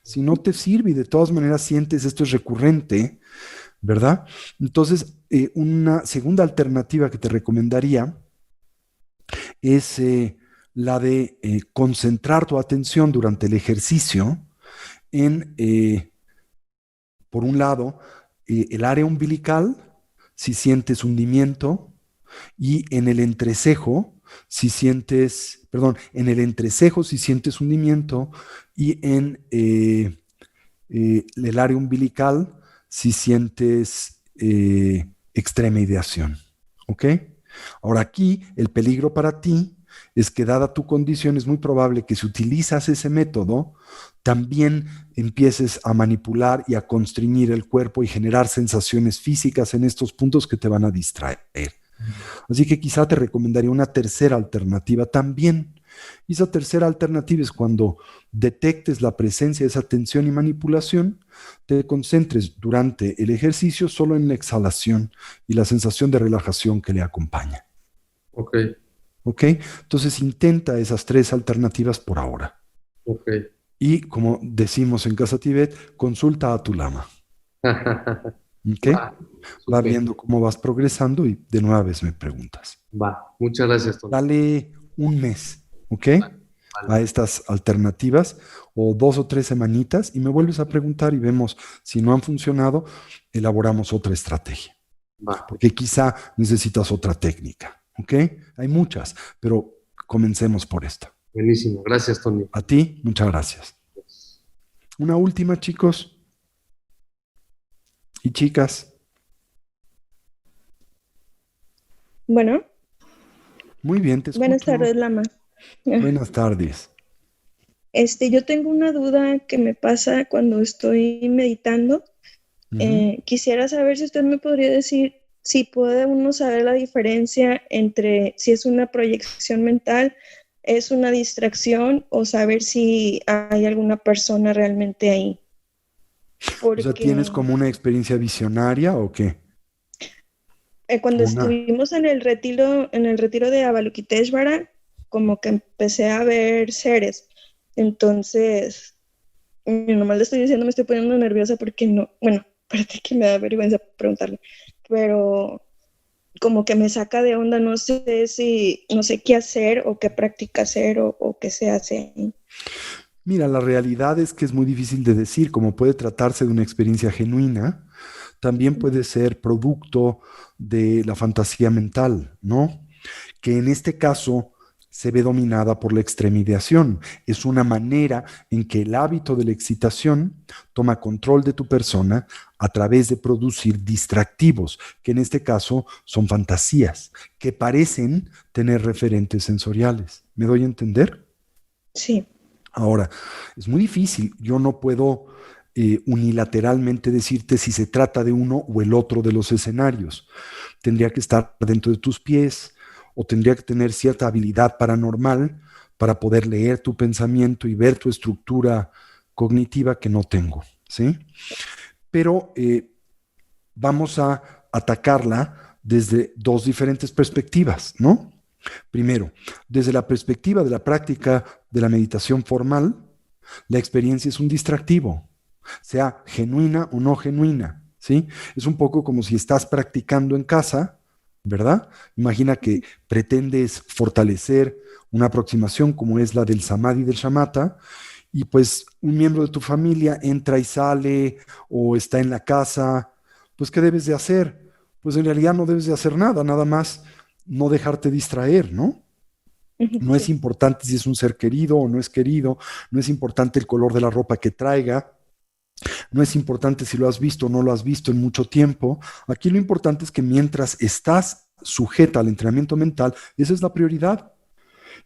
Si no te sirve y de todas maneras sientes esto es recurrente, ¿verdad? Entonces, una segunda alternativa que te recomendaría es la de concentrar tu atención durante el ejercicio en, por un lado, el área umbilical, si sientes hundimiento, y en el entrecejo, en el entrecejo si sientes hundimiento, y en el área umbilical si sientes extrema ideación. ¿Ok? Ahora aquí el peligro para ti es que dada tu condición es muy probable que si utilizas ese método también empieces a manipular y a constreñir el cuerpo y generar sensaciones físicas en estos puntos que te van a distraer. Así que quizá te recomendaría una tercera alternativa también. Y esa tercera alternativa es cuando detectes la presencia de esa tensión y manipulación, te concentres durante el ejercicio solo en la exhalación y la sensación de relajación que le acompaña. Ok. ¿Ok? Entonces intenta esas 3 alternativas por ahora. Ok. Y como decimos en Casa Tibet, consulta a tu lama. ¿Ok? Va viendo cómo vas progresando y de nueva vez me preguntas. Va. Muchas gracias, Tony. Dale un mes, ¿ok? Vale. A estas alternativas o 2 o 3 semanitas y me vuelves a preguntar y vemos si no han funcionado, elaboramos otra estrategia. Va. Porque quizá necesitas otra técnica, ¿ok? Hay muchas, pero comencemos por esta. Buenísimo. Gracias, Tony. A ti, muchas gracias. Una última, chicos y chicas. Bueno, Muy bien, te escucho. buenas tardes, Lama. Buenas tardes. Yo tengo una duda que me pasa cuando estoy meditando. Ujú. Quisiera saber si usted me podría decir si puede uno saber la diferencia entre si es una proyección mental, es una distracción o saber si hay alguna persona realmente ahí. O sea, ¿tienes Porque como una experiencia visionaria o qué? cuando Una. estuvimos en el retiro de Avalokiteshvara, como que empecé a ver seres. Entonces, nomás le estoy diciendo, me estoy poniendo nerviosa porque no, bueno, aparte que me da vergüenza preguntarle, pero como que me saca de onda, no sé qué hacer o qué práctica hacer o qué se hace. Mira, la realidad es que es muy difícil de decir, como puede tratarse de una experiencia genuina, también puede ser producto de la fantasía mental, ¿no? Que en este caso se ve dominada por la extremideación. Es una manera en que el hábito de la excitación toma control de tu persona a través de producir distractivos, que en este caso son fantasías, que parecen tener referentes sensoriales. ¿Me doy a entender? Sí. Ahora, es muy difícil. Yo no puedo unilateralmente decirte si se trata de uno o el otro de los escenarios. Tendría que estar dentro de tus pies o tendría que tener cierta habilidad paranormal para poder leer tu pensamiento y ver tu estructura cognitiva que no tengo, ¿sí? Pero vamos a atacarla desde dos diferentes perspectivas, ¿no? Primero, desde la perspectiva de la práctica de la meditación formal, la experiencia es un distractivo, sea genuina o no genuina, ¿sí? Es un poco como si estás practicando en casa, ¿verdad? Imagina que pretendes fortalecer una aproximación como es la del samadhi del shamatha, y pues un miembro de tu familia entra y sale o está en la casa, pues ¿qué debes de hacer? Pues en realidad no debes de hacer nada, nada más no dejarte distraer, ¿no? No es Sí. importante si es un ser querido o no es querido, no es importante el color de la ropa que traiga, no es importante si lo has visto o no lo has visto en mucho tiempo. Aquí lo importante es que mientras estás sujeta al entrenamiento mental, esa es la prioridad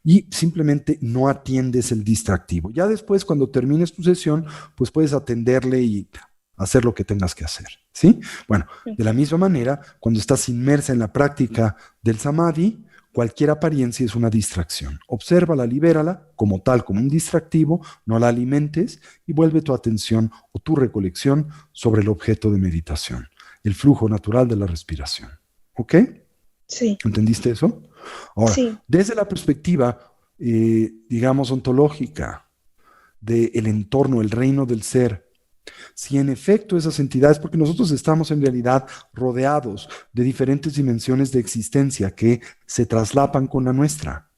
y simplemente no atiendes el distractivo. Ya después, cuando termines tu sesión, pues puedes atenderle y hacer lo que tengas que hacer, ¿sí? Bueno, de la misma manera, cuando estás inmersa en la práctica del samadhi, cualquier apariencia es una distracción. Obsérvala, libérala como tal, como un distractivo, no la alimentes y vuelve tu atención o tu recolección sobre el objeto de meditación, el flujo natural de la respiración. ¿Ok? Sí. ¿Entendiste eso? Ahora, Sí. desde la perspectiva, digamos, ontológica del entorno, el reino del ser, si en efecto esas entidades, porque nosotros estamos en realidad rodeados de diferentes dimensiones de existencia que se traslapan con la nuestra.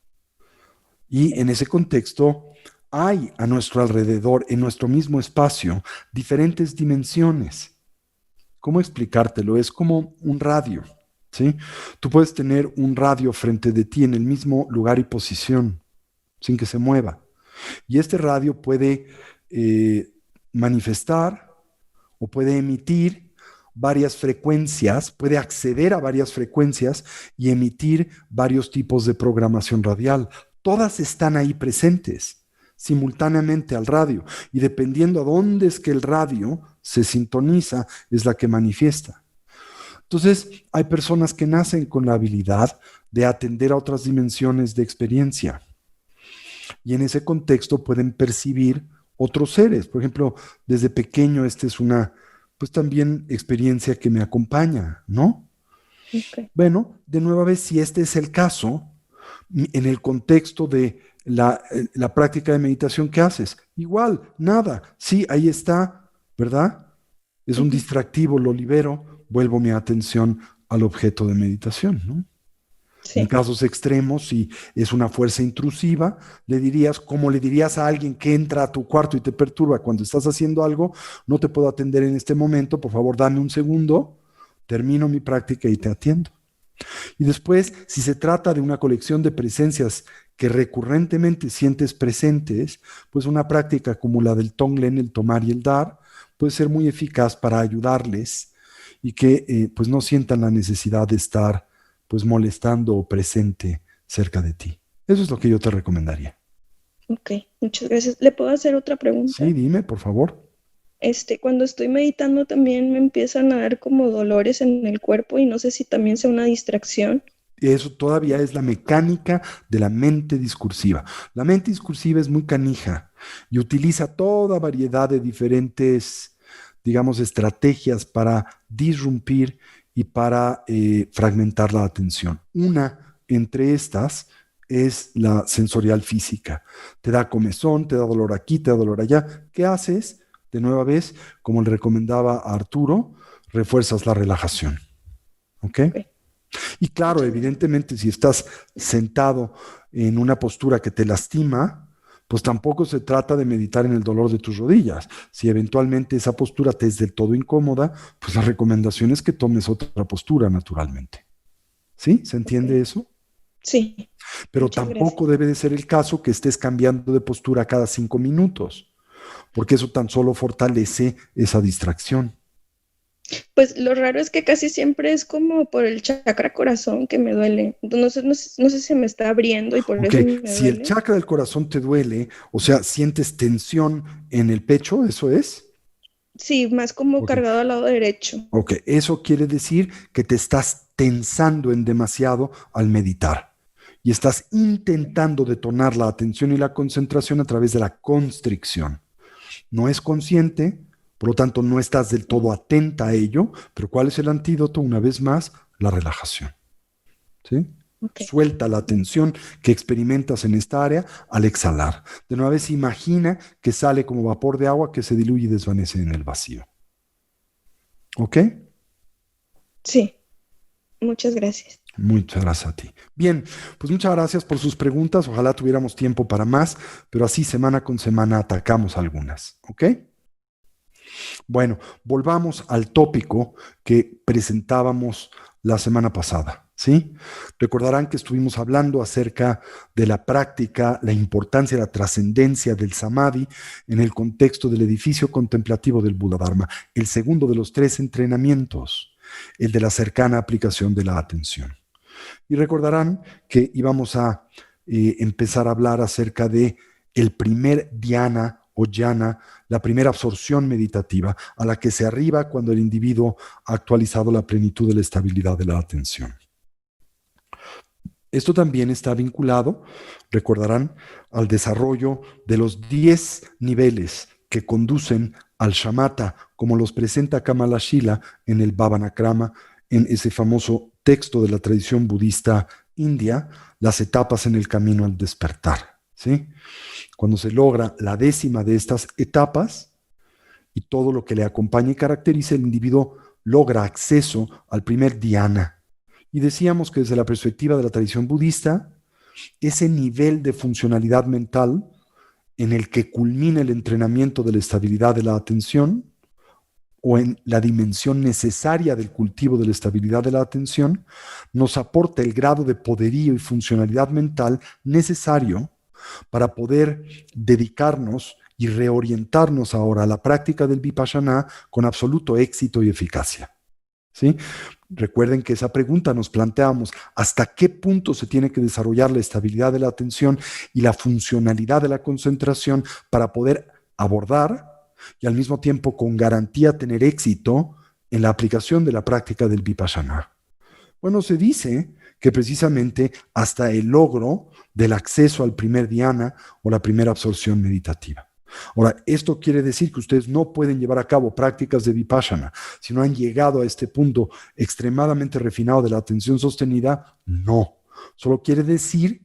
Y en ese contexto hay a nuestro alrededor, en nuestro mismo espacio, diferentes dimensiones. ¿Cómo explicártelo? Es como un radio, ¿sí? Tú puedes tener un radio frente de ti en el mismo lugar y posición, sin que se mueva. Y este radio puede manifestar o puede emitir varias frecuencias, puede acceder a varias frecuencias y emitir varios tipos de programación radial. Todas están ahí presentes simultáneamente al radio y dependiendo a dónde es que el radio se sintoniza, es la que manifiesta. Entonces, hay personas que nacen con la habilidad de atender a otras dimensiones de experiencia y en ese contexto pueden percibir otros seres. Por ejemplo, desde pequeño, esta es una, pues también experiencia que me acompaña, ¿no? Okay. Bueno, de nueva vez, si este es el caso, en el contexto de la práctica de meditación que haces, igual, nada, sí, ahí está, ¿verdad? Es un distractivo, lo libero, vuelvo mi atención al objeto de meditación, ¿no? En Sí. casos extremos, si es una fuerza intrusiva, le dirías, como le dirías a alguien que entra a tu cuarto y te perturba cuando estás haciendo algo, no te puedo atender en este momento, por favor, dame un segundo, termino mi práctica y te atiendo. Y después, si se trata de una colección de presencias que recurrentemente sientes presentes, pues una práctica como la del Tonglen, el tomar y el dar, puede ser muy eficaz para ayudarles y que pues no sientan la necesidad de estar pues molestando o presente cerca de ti. Eso es lo que yo te recomendaría. Ok, muchas gracias. ¿Le puedo hacer otra pregunta? Sí, dime, por favor. Cuando estoy meditando también me empiezan a dar como dolores en el cuerpo y no sé si también sea una distracción. Eso todavía es la mecánica de la mente discursiva. La mente discursiva es muy canija y utiliza toda variedad de diferentes, digamos, estrategias para disrumpir y para fragmentar la atención. Una entre estas es la sensorial física. Te da comezón, te da dolor aquí, te da dolor allá. ¿Qué haces? De nueva vez, como le recomendaba a Arturo, refuerzas la relajación. ¿Ok? Ok. Y claro, evidentemente, si estás sentado en una postura que te lastima, pues tampoco se trata de meditar en el dolor de tus rodillas. Si eventualmente esa postura te es del todo incómoda, pues la recomendación es que tomes otra postura naturalmente. ¿Sí? ¿Se entiende Ok. eso? Sí, Pero muchas gracias. tampoco debe de ser el caso que estés cambiando de postura cada 5 minutos, porque eso tan solo fortalece esa distracción. Pues lo raro es que casi siempre es como por el chakra corazón que me duele. Entonces, no sé si se me está abriendo y por Ok, eso me si el duele. chakra del corazón te duele, o sea, sientes tensión en el pecho, ¿eso es? Sí, más como Ok, cargado al lado derecho. ok, eso quiere decir que te estás tensando en demasiado al meditar y estás intentando detonar la atención y la concentración a través de la constricción. No es consciente, por lo tanto no estás del todo atenta a ello, pero ¿cuál es el antídoto? Una vez más, la relajación. ¿Sí? Ok. Suelta la tensión que experimentas en esta área al exhalar. De nuevo vez imagina que sale como vapor de agua que se diluye y desvanece en el vacío. ¿Ok? Sí, muchas gracias. Muchas gracias a ti. Bien, pues muchas gracias por sus preguntas. Ojalá tuviéramos tiempo para más, pero así semana con semana atacamos algunas. ¿Ok? Bueno, volvamos al tópico que presentábamos la semana pasada. ¿Sí? Recordarán que estuvimos hablando acerca de la práctica, la importancia, la trascendencia del samadhi en el contexto del edificio contemplativo del Buda Dharma, el segundo de los 3 entrenamientos, el de la cercana aplicación de la atención. Y recordarán que íbamos a empezar a hablar acerca de el primer dhyana o jhana, la primera absorción meditativa a la que se arriba cuando el individuo ha actualizado la plenitud de la estabilidad de la atención. Esto también está vinculado, recordarán, al desarrollo de los 10 niveles que conducen al shamatha, como los presenta Kamalashila en el Bhavanakrama, en ese famoso texto de la tradición budista india, las etapas en el camino al despertar. ¿Sí? Cuando se logra la 10ª de estas etapas y todo lo que le acompaña y caracteriza, el individuo logra acceso al primer dhyana. Y decíamos que desde la perspectiva de la tradición budista, ese nivel de funcionalidad mental en el que culmina el entrenamiento de la estabilidad de la atención o en la dimensión necesaria del cultivo de la estabilidad de la atención, nos aporta el grado de poderío y funcionalidad mental necesario para poder dedicarnos y reorientarnos ahora a la práctica del vipassana con absoluto éxito y eficacia. ¿Sí? Recuerden que esa pregunta nos planteamos hasta qué punto se tiene que desarrollar la estabilidad de la atención y la funcionalidad de la concentración para poder abordar y al mismo tiempo con garantía tener éxito en la aplicación de la práctica del vipassana. Bueno, se dice que precisamente hasta el logro del acceso al primer dhyana o la primera absorción meditativa. Ahora, esto quiere decir que ustedes no pueden llevar a cabo prácticas de vipassana si no han llegado a este punto extremadamente refinado de la atención sostenida. No, solo quiere decir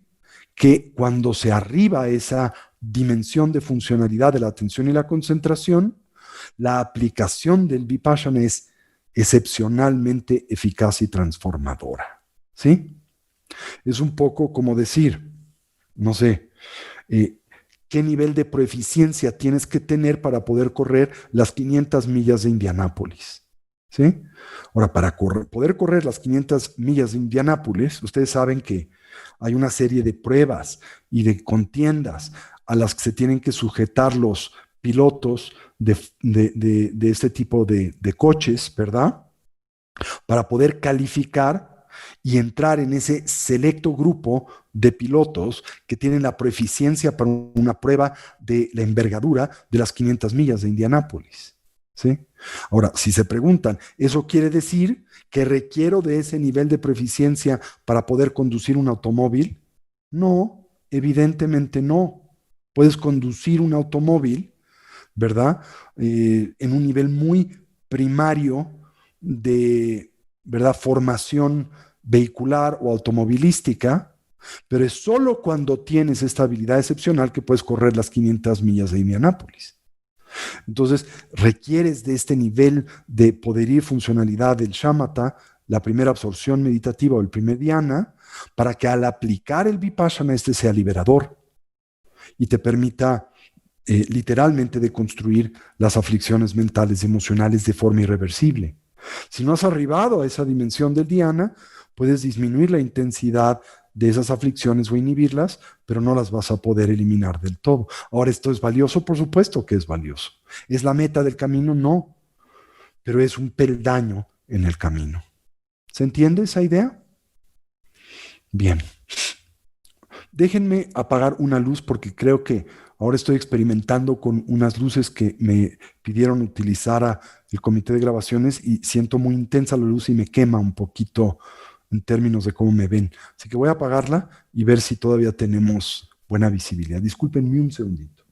que cuando se arriba a esa dimensión de funcionalidad de la atención y la concentración, la aplicación del vipassana es excepcionalmente eficaz y transformadora. ¿Sí? Es un poco como decir, no sé, qué nivel de proeficiencia tienes que tener para poder correr las 500 millas de Indianápolis. ¿Sí? Ahora, para poder correr las 500 millas de Indianápolis, ustedes saben que hay una serie de pruebas y de contiendas a las que se tienen que sujetar los pilotos de este tipo de coches, ¿verdad? Para poder calificar y entrar en ese selecto grupo de pilotos que tienen la proeficiencia para una prueba de la envergadura de las 500 millas de Indianápolis. ¿Sí? Ahora, si se preguntan, ¿eso quiere decir que requiero de ese nivel de proficiencia para poder conducir un automóvil? No, evidentemente no. Puedes conducir un automóvil, ¿verdad? En un nivel muy primario de, ¿verdad? Formación vehicular o automovilística, pero es solo cuando tienes esta habilidad excepcional que puedes correr las 500 millas de Indianápolis. Entonces, requieres de este nivel de poderío y funcionalidad del shamatha, la primera absorción meditativa o el primer dhyana, para que al aplicar el vipassana este sea liberador y te permita literalmente deconstruir las aflicciones mentales y emocionales de forma irreversible. Si no has arribado a esa dimensión del dhyana, puedes disminuir la intensidad de esas aflicciones o inhibirlas, pero no las vas a poder eliminar del todo. Ahora, ¿esto es valioso? Por supuesto que es valioso. ¿Es la meta del camino? No, pero es un peldaño en el camino. ¿Se entiende esa idea? Bien. Déjenme apagar una luz porque creo que ahora estoy experimentando con unas luces que me pidieron utilizar a el comité de grabaciones y siento muy intensa la luz y me quema un poquito en términos de cómo me ven. Así que voy a apagarla y ver si todavía tenemos buena visibilidad. Discúlpenme un segundito.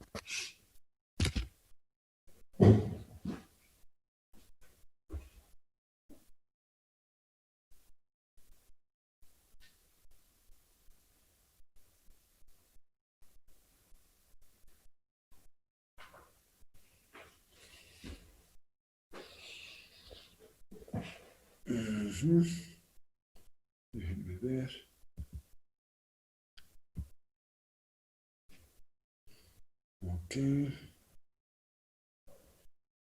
Déjenme ver. Ok.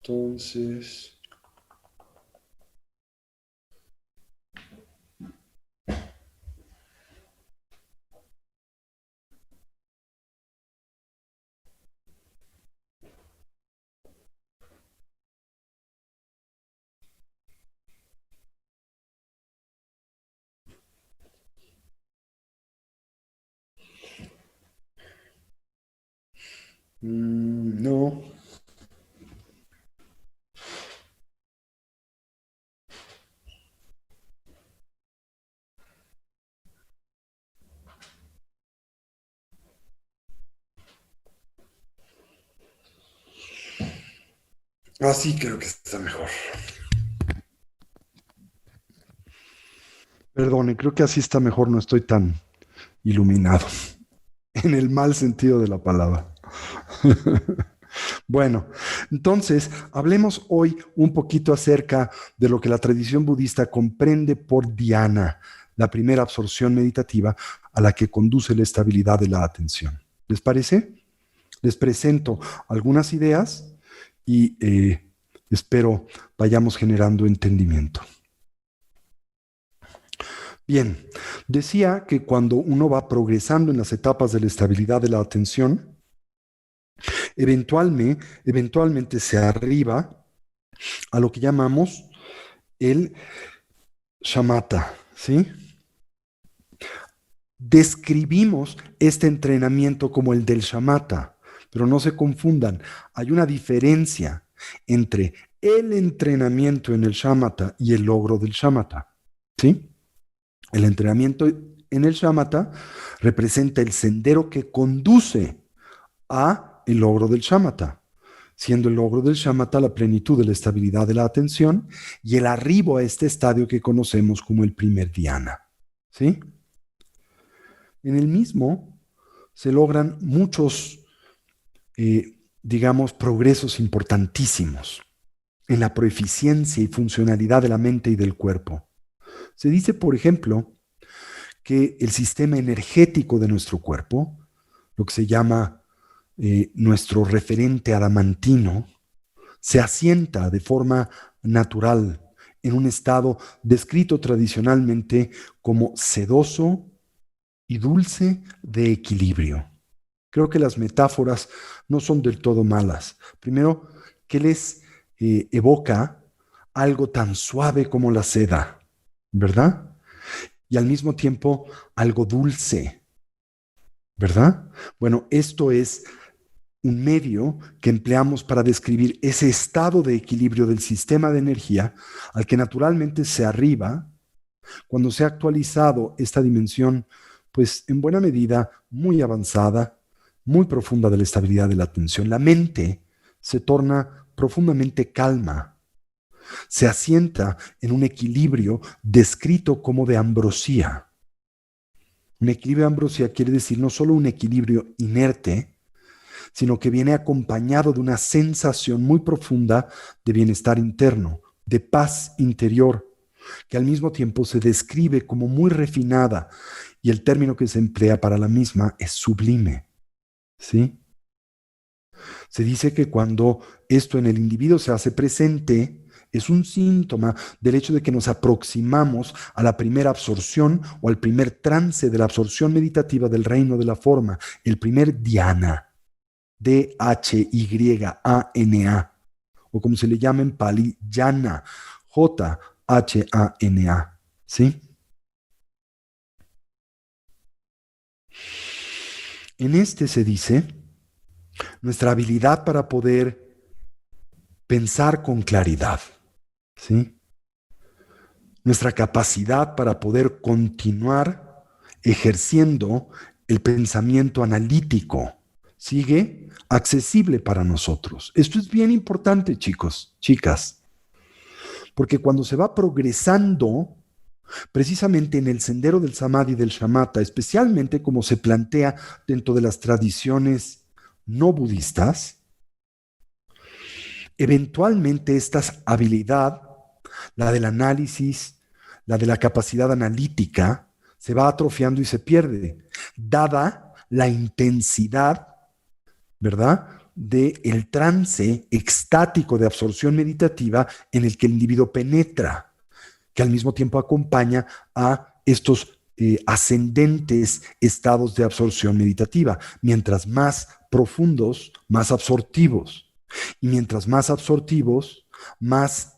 Entonces. No. Así creo que está mejor. Perdone, creo que así está mejor, no estoy tan iluminado, en el mal sentido de la palabra. Bueno, entonces hablemos hoy un poquito acerca de lo que la tradición budista comprende por dhyana, la primera absorción meditativa a la que conduce la estabilidad de la atención. ¿Les parece? Les presento algunas ideas y espero vayamos generando entendimiento. Bien, decía que cuando uno va progresando en las etapas de la estabilidad de la atención, eventualmente se arriba a lo que llamamos el shamatha, ¿sí? Describimos este entrenamiento como el del shamatha, pero no se confundan, hay una diferencia entre el entrenamiento en el shamatha y el logro del shamatha, ¿sí? El entrenamiento en el shamatha representa el sendero que conduce a el logro del shamatha, siendo el logro del shamatha la plenitud de la estabilidad de la atención y el arribo a este estadio que conocemos como el primer dhyana, ¿sí? En el mismo se logran muchos, digamos, progresos importantísimos en la proeficiencia y funcionalidad de la mente y del cuerpo. Se dice, por ejemplo, que el sistema energético de nuestro cuerpo, lo que se llama nuestro referente adamantino, se asienta de forma natural en un estado descrito tradicionalmente como sedoso y dulce de equilibrio. Creo que las metáforas no son del todo malas. Primero, ¿qué les evoca algo tan suave como la seda? ¿Verdad? Y al mismo tiempo algo dulce, ¿verdad? Bueno, esto es un medio que empleamos para describir ese estado de equilibrio del sistema de energía al que naturalmente se arriba cuando se ha actualizado esta dimensión, pues en buena medida muy avanzada, muy profunda de la estabilidad de la atención. La mente se torna profundamente calma, se asienta en un equilibrio descrito como de ambrosía. Un equilibrio de ambrosía quiere decir no solo un equilibrio inerte, sino que viene acompañado de una sensación muy profunda de bienestar interno, de paz interior, que al mismo tiempo se describe como muy refinada, y el término que se emplea para la misma es sublime. ¿Sí? Se dice que cuando esto en el individuo se hace presente, es un síntoma del hecho de que nos aproximamos a la primera absorción o al primer trance de la absorción meditativa del reino de la forma, el primer dhyana, D-H-Y-A-N-A, o como se le llama en Pali, jhana, J-H-A-N-A, ¿sí? En este se dice nuestra habilidad para poder pensar con claridad, ¿sí? Nuestra capacidad para poder continuar ejerciendo el pensamiento analítico sigue accesible para nosotros. Esto es bien importante, chicos, chicas, porque cuando se va progresando precisamente en el sendero del samadhi y del shamatha, especialmente como se plantea dentro de las tradiciones no budistas, eventualmente esta habilidad, la del análisis, la de la capacidad analítica, se va atrofiando y se pierde, dada la intensidad, ¿verdad?, del trance extático de absorción meditativa en el que el individuo penetra, que al mismo tiempo acompaña a estos ascendentes estados de absorción meditativa. Mientras más profundos, más absortivos. Y mientras más absortivos, más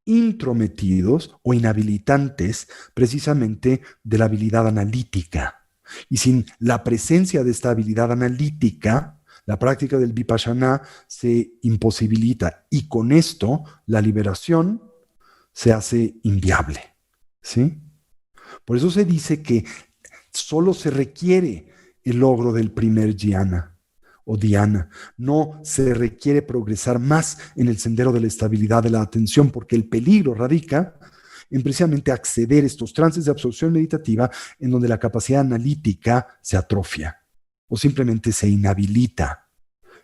intrometidos o inhabilitantes precisamente de la habilidad analítica. Y sin la presencia de esta habilidad analítica, la práctica del vipassana se imposibilita y con esto la liberación se hace inviable, ¿sí? Por eso se dice que solo se requiere el logro del primer dhyana o dhyana. No se requiere progresar más en el sendero de la estabilidad de la atención, porque el peligro radica en precisamente acceder a estos trances de absorción meditativa en donde la capacidad analítica se atrofia o simplemente se inhabilita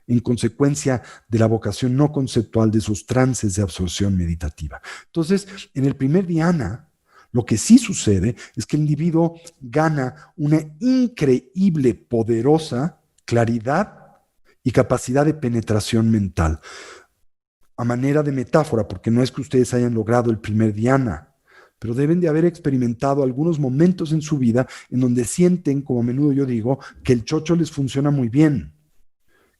en consecuencia de la vocación no conceptual de esos trances de absorción meditativa. Entonces, en el primer dhyana, lo que sí sucede es que el individuo gana una increíble, poderosa claridad y capacidad de penetración mental. A manera de metáfora, porque no es que ustedes hayan logrado el primer dhyana, pero deben de haber experimentado algunos momentos en su vida en donde sienten, como a menudo yo digo, que el chocho les funciona muy bien,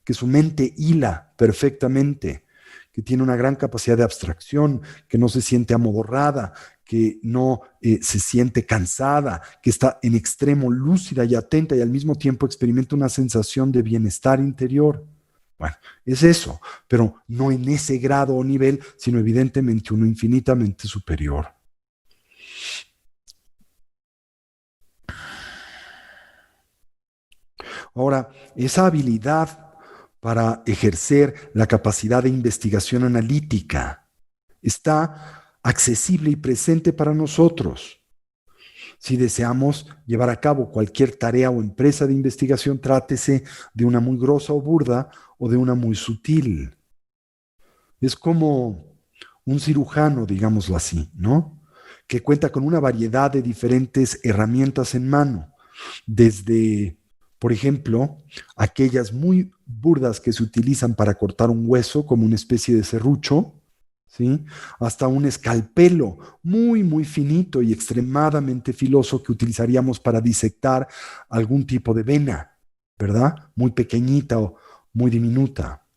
que su mente hila perfectamente, que tiene una gran capacidad de abstracción, que no se siente amodorrada, que no se siente cansada, que está en extremo lúcida y atenta y al mismo tiempo experimenta una sensación de bienestar interior. Bueno, es eso, pero no en ese grado o nivel, sino evidentemente uno infinitamente superior. Ahora, esa habilidad para ejercer la capacidad de investigación analítica está accesible y presente para nosotros. Si deseamos llevar a cabo cualquier tarea o empresa de investigación, trátese de una muy grosa o burda o de una muy sutil. Es como un cirujano, digámoslo así, ¿no?, que cuenta con una variedad de diferentes herramientas en mano, desde, por ejemplo, aquellas muy burdas que se utilizan para cortar un hueso como una especie de serrucho, ¿sí?, hasta un escalpelo muy, muy finito y extremadamente filoso que utilizaríamos para disectar algún tipo de vena, ¿verdad?, muy pequeñita o muy diminuta.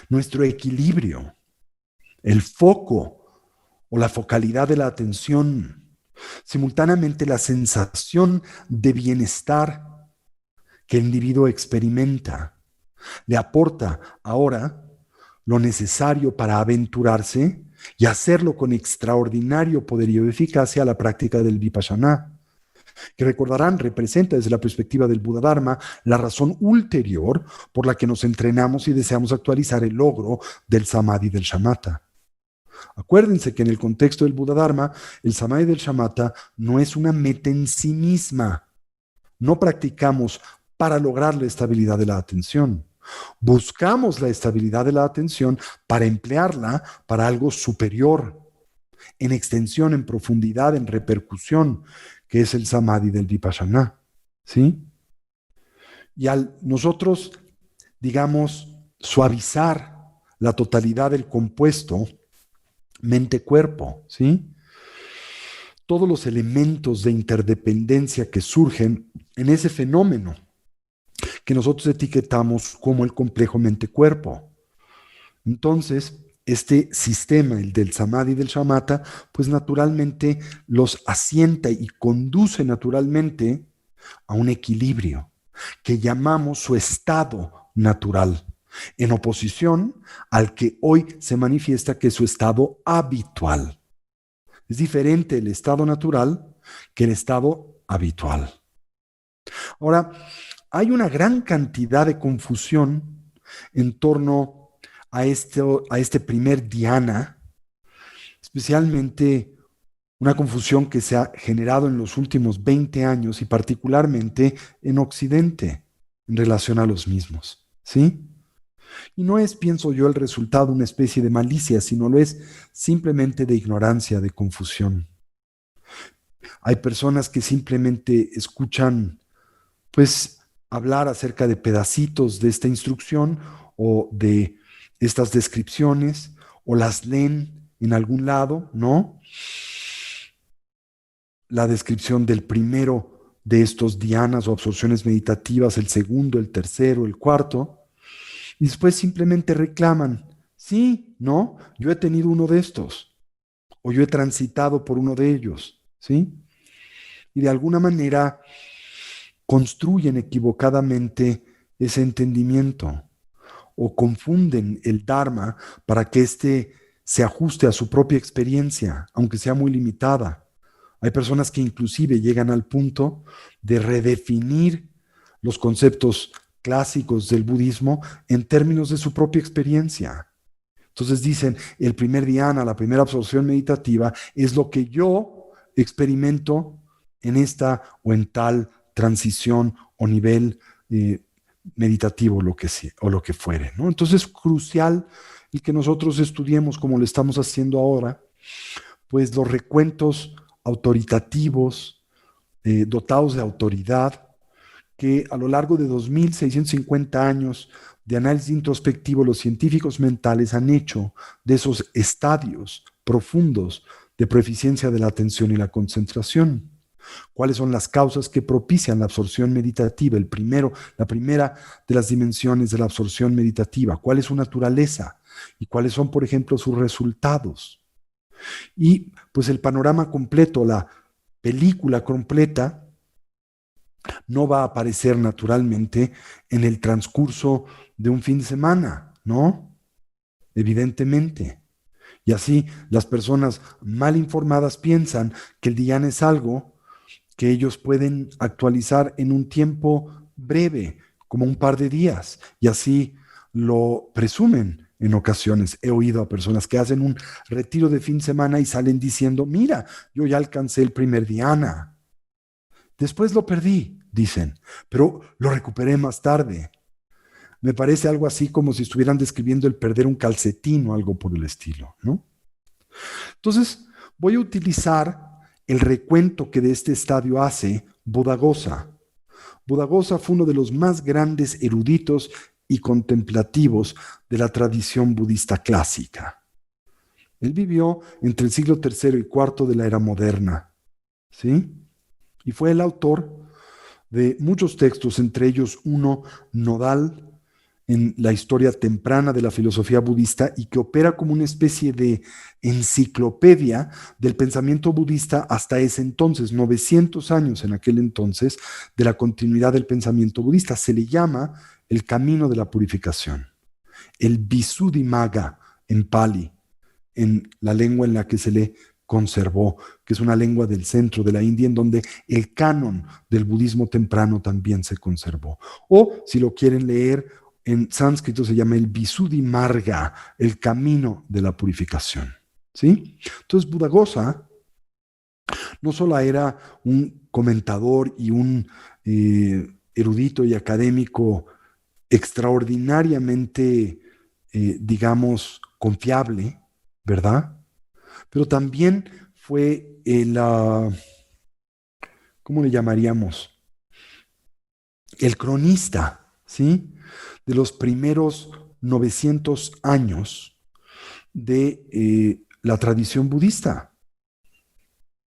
Nuestro equilibrio, el foco o la focalidad de la atención, simultáneamente la sensación de bienestar que el individuo experimenta, Le aporta ahora lo necesario para aventurarse y hacerlo con extraordinario poderío y eficacia a la práctica del Vipassana, que recordarán representa desde la perspectiva del Buda Dharma la razón ulterior por la que nos entrenamos y deseamos actualizar el logro del Samadhi del Shamatha. Acuérdense que en el contexto del Buda Dharma, el Samadhi del Shamatha no es una meta en sí misma. No practicamos para lograr la estabilidad de la atención. Buscamos la estabilidad de la atención para emplearla para algo superior, en extensión, en profundidad, en repercusión, que es el Samadhi del Vipassana. ¿Sí? Y al nosotros, digamos, suavizar la totalidad del compuesto mente-cuerpo, ¿sí? Todos los elementos de interdependencia que surgen en ese fenómeno que nosotros etiquetamos como el complejo mente-cuerpo. Entonces, este sistema, el del Samadhi y del Shamatha, pues naturalmente los asienta y conduce naturalmente a un equilibrio que llamamos su estado natural, en oposición al que hoy se manifiesta que es su estado habitual. Es diferente el estado natural que el estado habitual. Ahora, hay una gran cantidad de confusión en torno a este primer dhyana, especialmente una confusión que se ha generado en los últimos 20 años y particularmente en Occidente en relación a los mismos, ¿sí? Y no es, pienso yo, el resultado de una especie de malicia, sino lo es simplemente de ignorancia, de confusión. Hay personas que simplemente escuchan, pues, hablar acerca de pedacitos de esta instrucción o de estas descripciones, o las leen en algún lado, ¿no? La descripción del primero de estos dhyanas o absorciones meditativas, el segundo, el tercero, el cuarto, y después simplemente reclaman, sí, no, yo he tenido uno de estos, o yo he transitado por uno de ellos, ¿sí? Y de alguna manera construyen equivocadamente ese entendimiento, o confunden el Dharma para que éste se ajuste a su propia experiencia, aunque sea muy limitada. Hay personas que inclusive llegan al punto de redefinir los conceptos clásicos del budismo en términos de su propia experiencia. Entonces dicen, el primer dhyana, la primera absorción meditativa, es lo que yo experimento en esta o en tal transición o nivel meditativo, o lo que fuere, ¿no? Entonces es crucial el que nosotros estudiemos, como lo estamos haciendo ahora, pues los recuentos autoritativos, dotados de autoridad, que a lo largo de 2.650 años de análisis introspectivo los científicos mentales han hecho de esos estadios profundos de proeficiencia de la atención y la concentración. ¿Cuáles son las causas que propician la absorción meditativa? La primera de las dimensiones de la absorción meditativa. ¿Cuál es su naturaleza? ¿Y cuáles son, por ejemplo, sus resultados? Y pues el panorama completo, la película completa, no va a aparecer naturalmente en el transcurso de un fin de semana, ¿no? Evidentemente. Y así las personas mal informadas piensan que el dhyana es algo que ellos pueden actualizar en un tiempo breve, como un par de días, y así lo presumen en ocasiones. He oído a personas que hacen un retiro de fin de semana y salen diciendo, mira, yo ya alcancé el primer dhyana. Después lo perdí, dicen, pero lo recuperé más tarde. Me parece algo así como si estuvieran describiendo el perder un calcetín o algo por el estilo, ¿no? Entonces, voy a utilizar el recuento que de este estadio hace Buddhaghosa. Buddhaghosa fue uno de los más grandes eruditos y contemplativos de la tradición budista clásica. Él vivió entre el siglo III y IV de la era moderna, ¿sí? Y fue el autor de muchos textos, entre ellos uno nodal, en la historia temprana de la filosofía budista y que opera como una especie de enciclopedia del pensamiento budista hasta ese entonces, 900 años en aquel entonces, de la continuidad del pensamiento budista. Se le llama el camino de la purificación, el Visuddhimagga en Pali, en la lengua en la que se le conservó, que es una lengua del centro de la India, en donde el canon del budismo temprano también se conservó. O, si lo quieren leer, en sánscrito se llama el Visuddhimarga, el camino de la purificación. ¿Sí? Entonces, Buddhaghosa no solo era un comentador y un erudito y académico extraordinariamente, digamos, confiable, ¿verdad? Pero también fue ¿cómo le llamaríamos? El cronista, ¿sí? De los primeros 900 años de la tradición budista.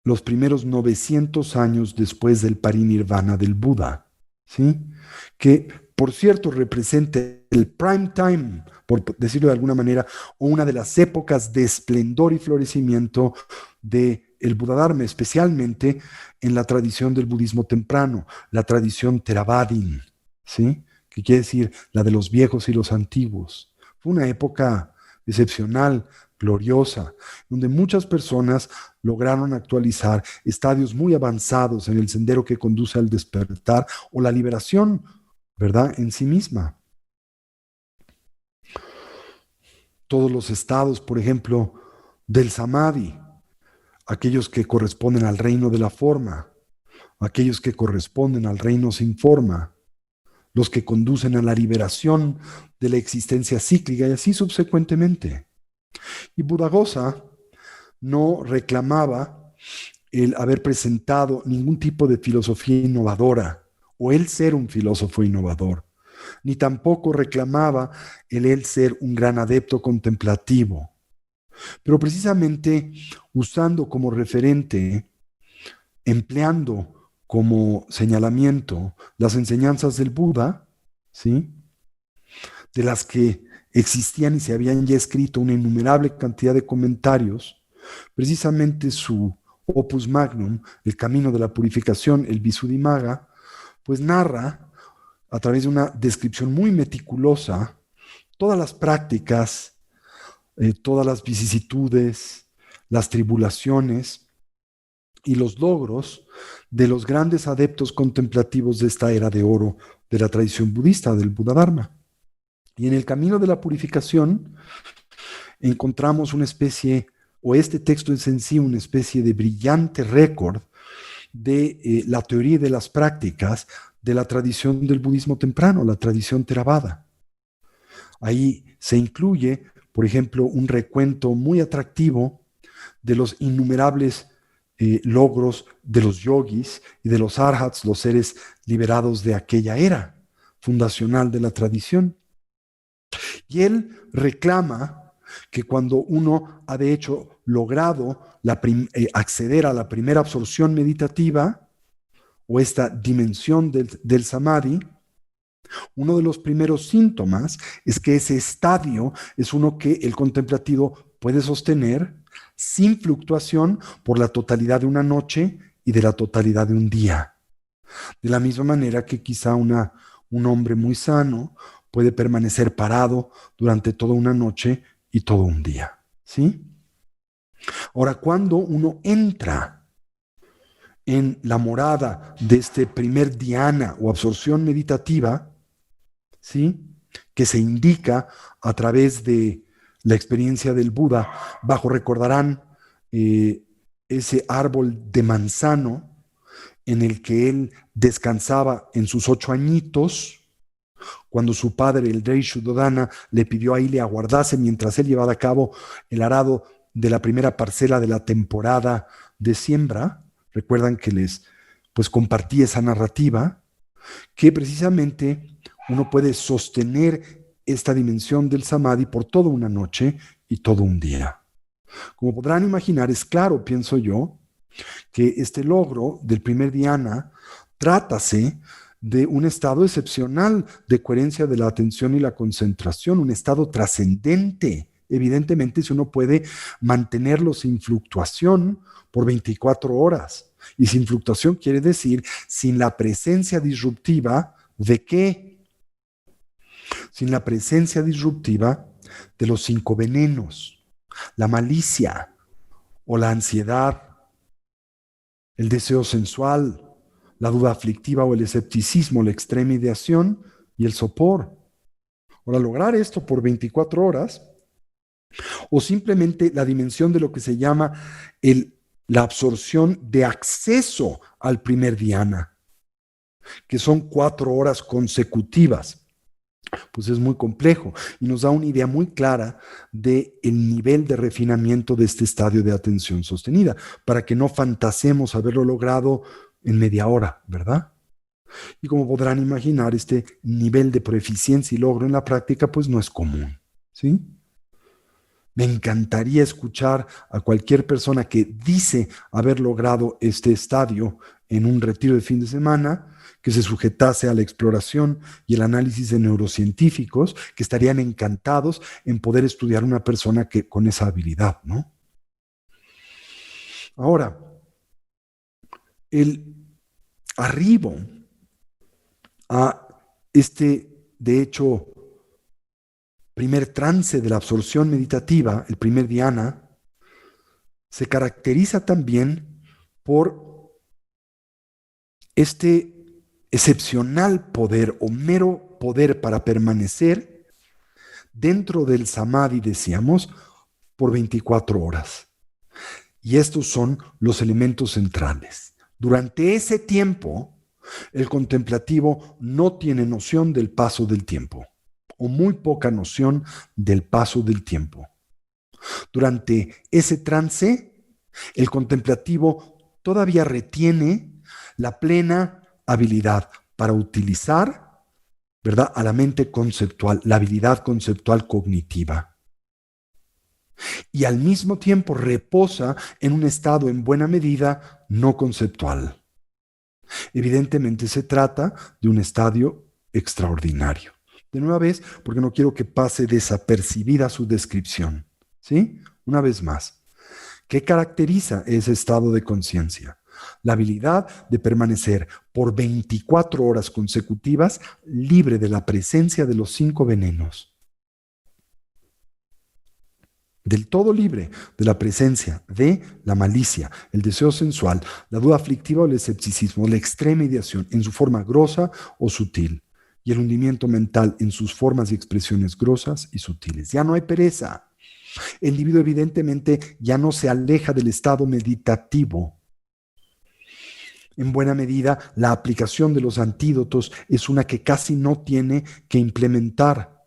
Los primeros 900 años después del parinirvana del Buda, ¿sí? Que, por cierto, representa el prime time, por decirlo de alguna manera, o una de las épocas de esplendor y florecimiento del Buddhadharma, especialmente en la tradición del budismo temprano, la tradición Theravadin, ¿sí? Que quiere decir la de los viejos y los antiguos. Fue una época excepcional, gloriosa, donde muchas personas lograron actualizar estadios muy avanzados en el sendero que conduce al despertar o la liberación, ¿verdad?, en sí misma. Todos los estados, por ejemplo, del Samadhi, aquellos que corresponden al reino de la forma, aquellos que corresponden al reino sin forma, los que conducen a la liberación de la existencia cíclica y así subsecuentemente. Y Buddhaghosa no reclamaba el haber presentado ningún tipo de filosofía innovadora o el ser un filósofo innovador, ni tampoco reclamaba el él ser un gran adepto contemplativo. Pero precisamente usando como referente, empleando como señalamiento las enseñanzas del Buda, ¿sí?, de las que existían y se habían ya escrito una innumerable cantidad de comentarios, precisamente su opus magnum, El Camino de la Purificación, el Visuddhimagga, pues narra, a través de una descripción muy meticulosa, todas las prácticas, todas las vicisitudes, las tribulaciones y los logros de los grandes adeptos contemplativos de esta era de oro de la tradición budista, del Buddhadharma. Y en el camino de la purificación encontramos una especie, o este texto es en sí una especie de brillante récord de la teoría y de las prácticas de la tradición del budismo temprano, la tradición Theravada. Ahí se incluye, por ejemplo, un recuento muy atractivo de los innumerables logros de los yogis y de los arhats, los seres liberados de aquella era fundacional de la tradición. Y él reclama que cuando uno ha de hecho logrado acceder a la primera absorción meditativa o esta dimensión del samadhi, uno de los primeros síntomas es que ese estadio es uno que el contemplativo puede sostener sin fluctuación por la totalidad de una noche y de la totalidad de un día. De la misma manera que quizá un hombre muy sano puede permanecer parado durante toda una noche y todo un día, ¿sí? Ahora, cuando uno entra en la morada de este primer dhyana o absorción meditativa, ¿sí?, que se indica a través de la experiencia del Buda, recordarán ese árbol de manzano en el que él descansaba en sus 8 añitos, cuando su padre, el rey Shuddhodana, le pidió ahí le aguardase mientras él llevaba a cabo el arado de la primera parcela de la temporada de siembra. Recuerdan que les compartí esa narrativa, que precisamente uno puede sostener esta dimensión del samadhi por toda una noche y todo un día. Como podrán imaginar, es claro, pienso yo, que este logro del primer dhyana trátase de un estado excepcional de coherencia de la atención y la concentración, un estado trascendente. Evidentemente, si uno puede mantenerlo sin fluctuación por 24 horas. Y sin fluctuación quiere decir sin la presencia disruptiva ¿de qué? Sin la presencia disruptiva de los 5 venenos, la malicia o la ansiedad, el deseo sensual, la duda aflictiva o el escepticismo, la extrema ideación y el sopor. Ahora, lograr esto por 24 horas o simplemente la dimensión de lo que se llama la absorción de acceso al primer dhyana, que son 4 horas consecutivas, pues es muy complejo y nos da una idea muy clara del nivel de refinamiento de este estadio de atención sostenida, para que no fantasemos haberlo logrado en media hora, ¿verdad? Y como podrán imaginar, este nivel de proeficiencia y logro en la práctica pues no es común, ¿sí? Me encantaría escuchar a cualquier persona que dice haber logrado este estadio en un retiro de fin de semana, que se sujetase a la exploración y el análisis de neurocientíficos, que estarían encantados en poder estudiar una persona que, con esa habilidad, ¿no? Ahora, el arribo a de hecho, primer trance de la absorción meditativa, el primer dhyana, se caracteriza también por este excepcional poder o mero poder para permanecer dentro del samadhi, decíamos, por 24 horas. Y estos son los elementos centrales. Durante ese tiempo, el contemplativo no tiene noción del paso del tiempo, o muy poca noción del paso del tiempo. Durante ese trance, el contemplativo todavía retiene la plena habilidad para utilizar, ¿verdad?, a la mente conceptual, la habilidad conceptual cognitiva. Y al mismo tiempo reposa en un estado en buena medida no conceptual. Evidentemente se trata de un estadio extraordinario. De nueva vez, porque no quiero que pase desapercibida su descripción, ¿sí? Una vez más, ¿qué caracteriza ese estado de conciencia? La habilidad de permanecer por 24 horas consecutivas libre de la presencia de los 5 venenos. Del todo libre de la presencia de la malicia, el deseo sensual, la duda aflictiva o el escepticismo, la extrema ideación en su forma grosa o sutil, y el hundimiento mental en sus formas y expresiones grosas y sutiles. Ya no hay pereza. El individuo evidentemente ya no se aleja del estado meditativo. En buena medida, la aplicación de los antídotos es una que casi no tiene que implementar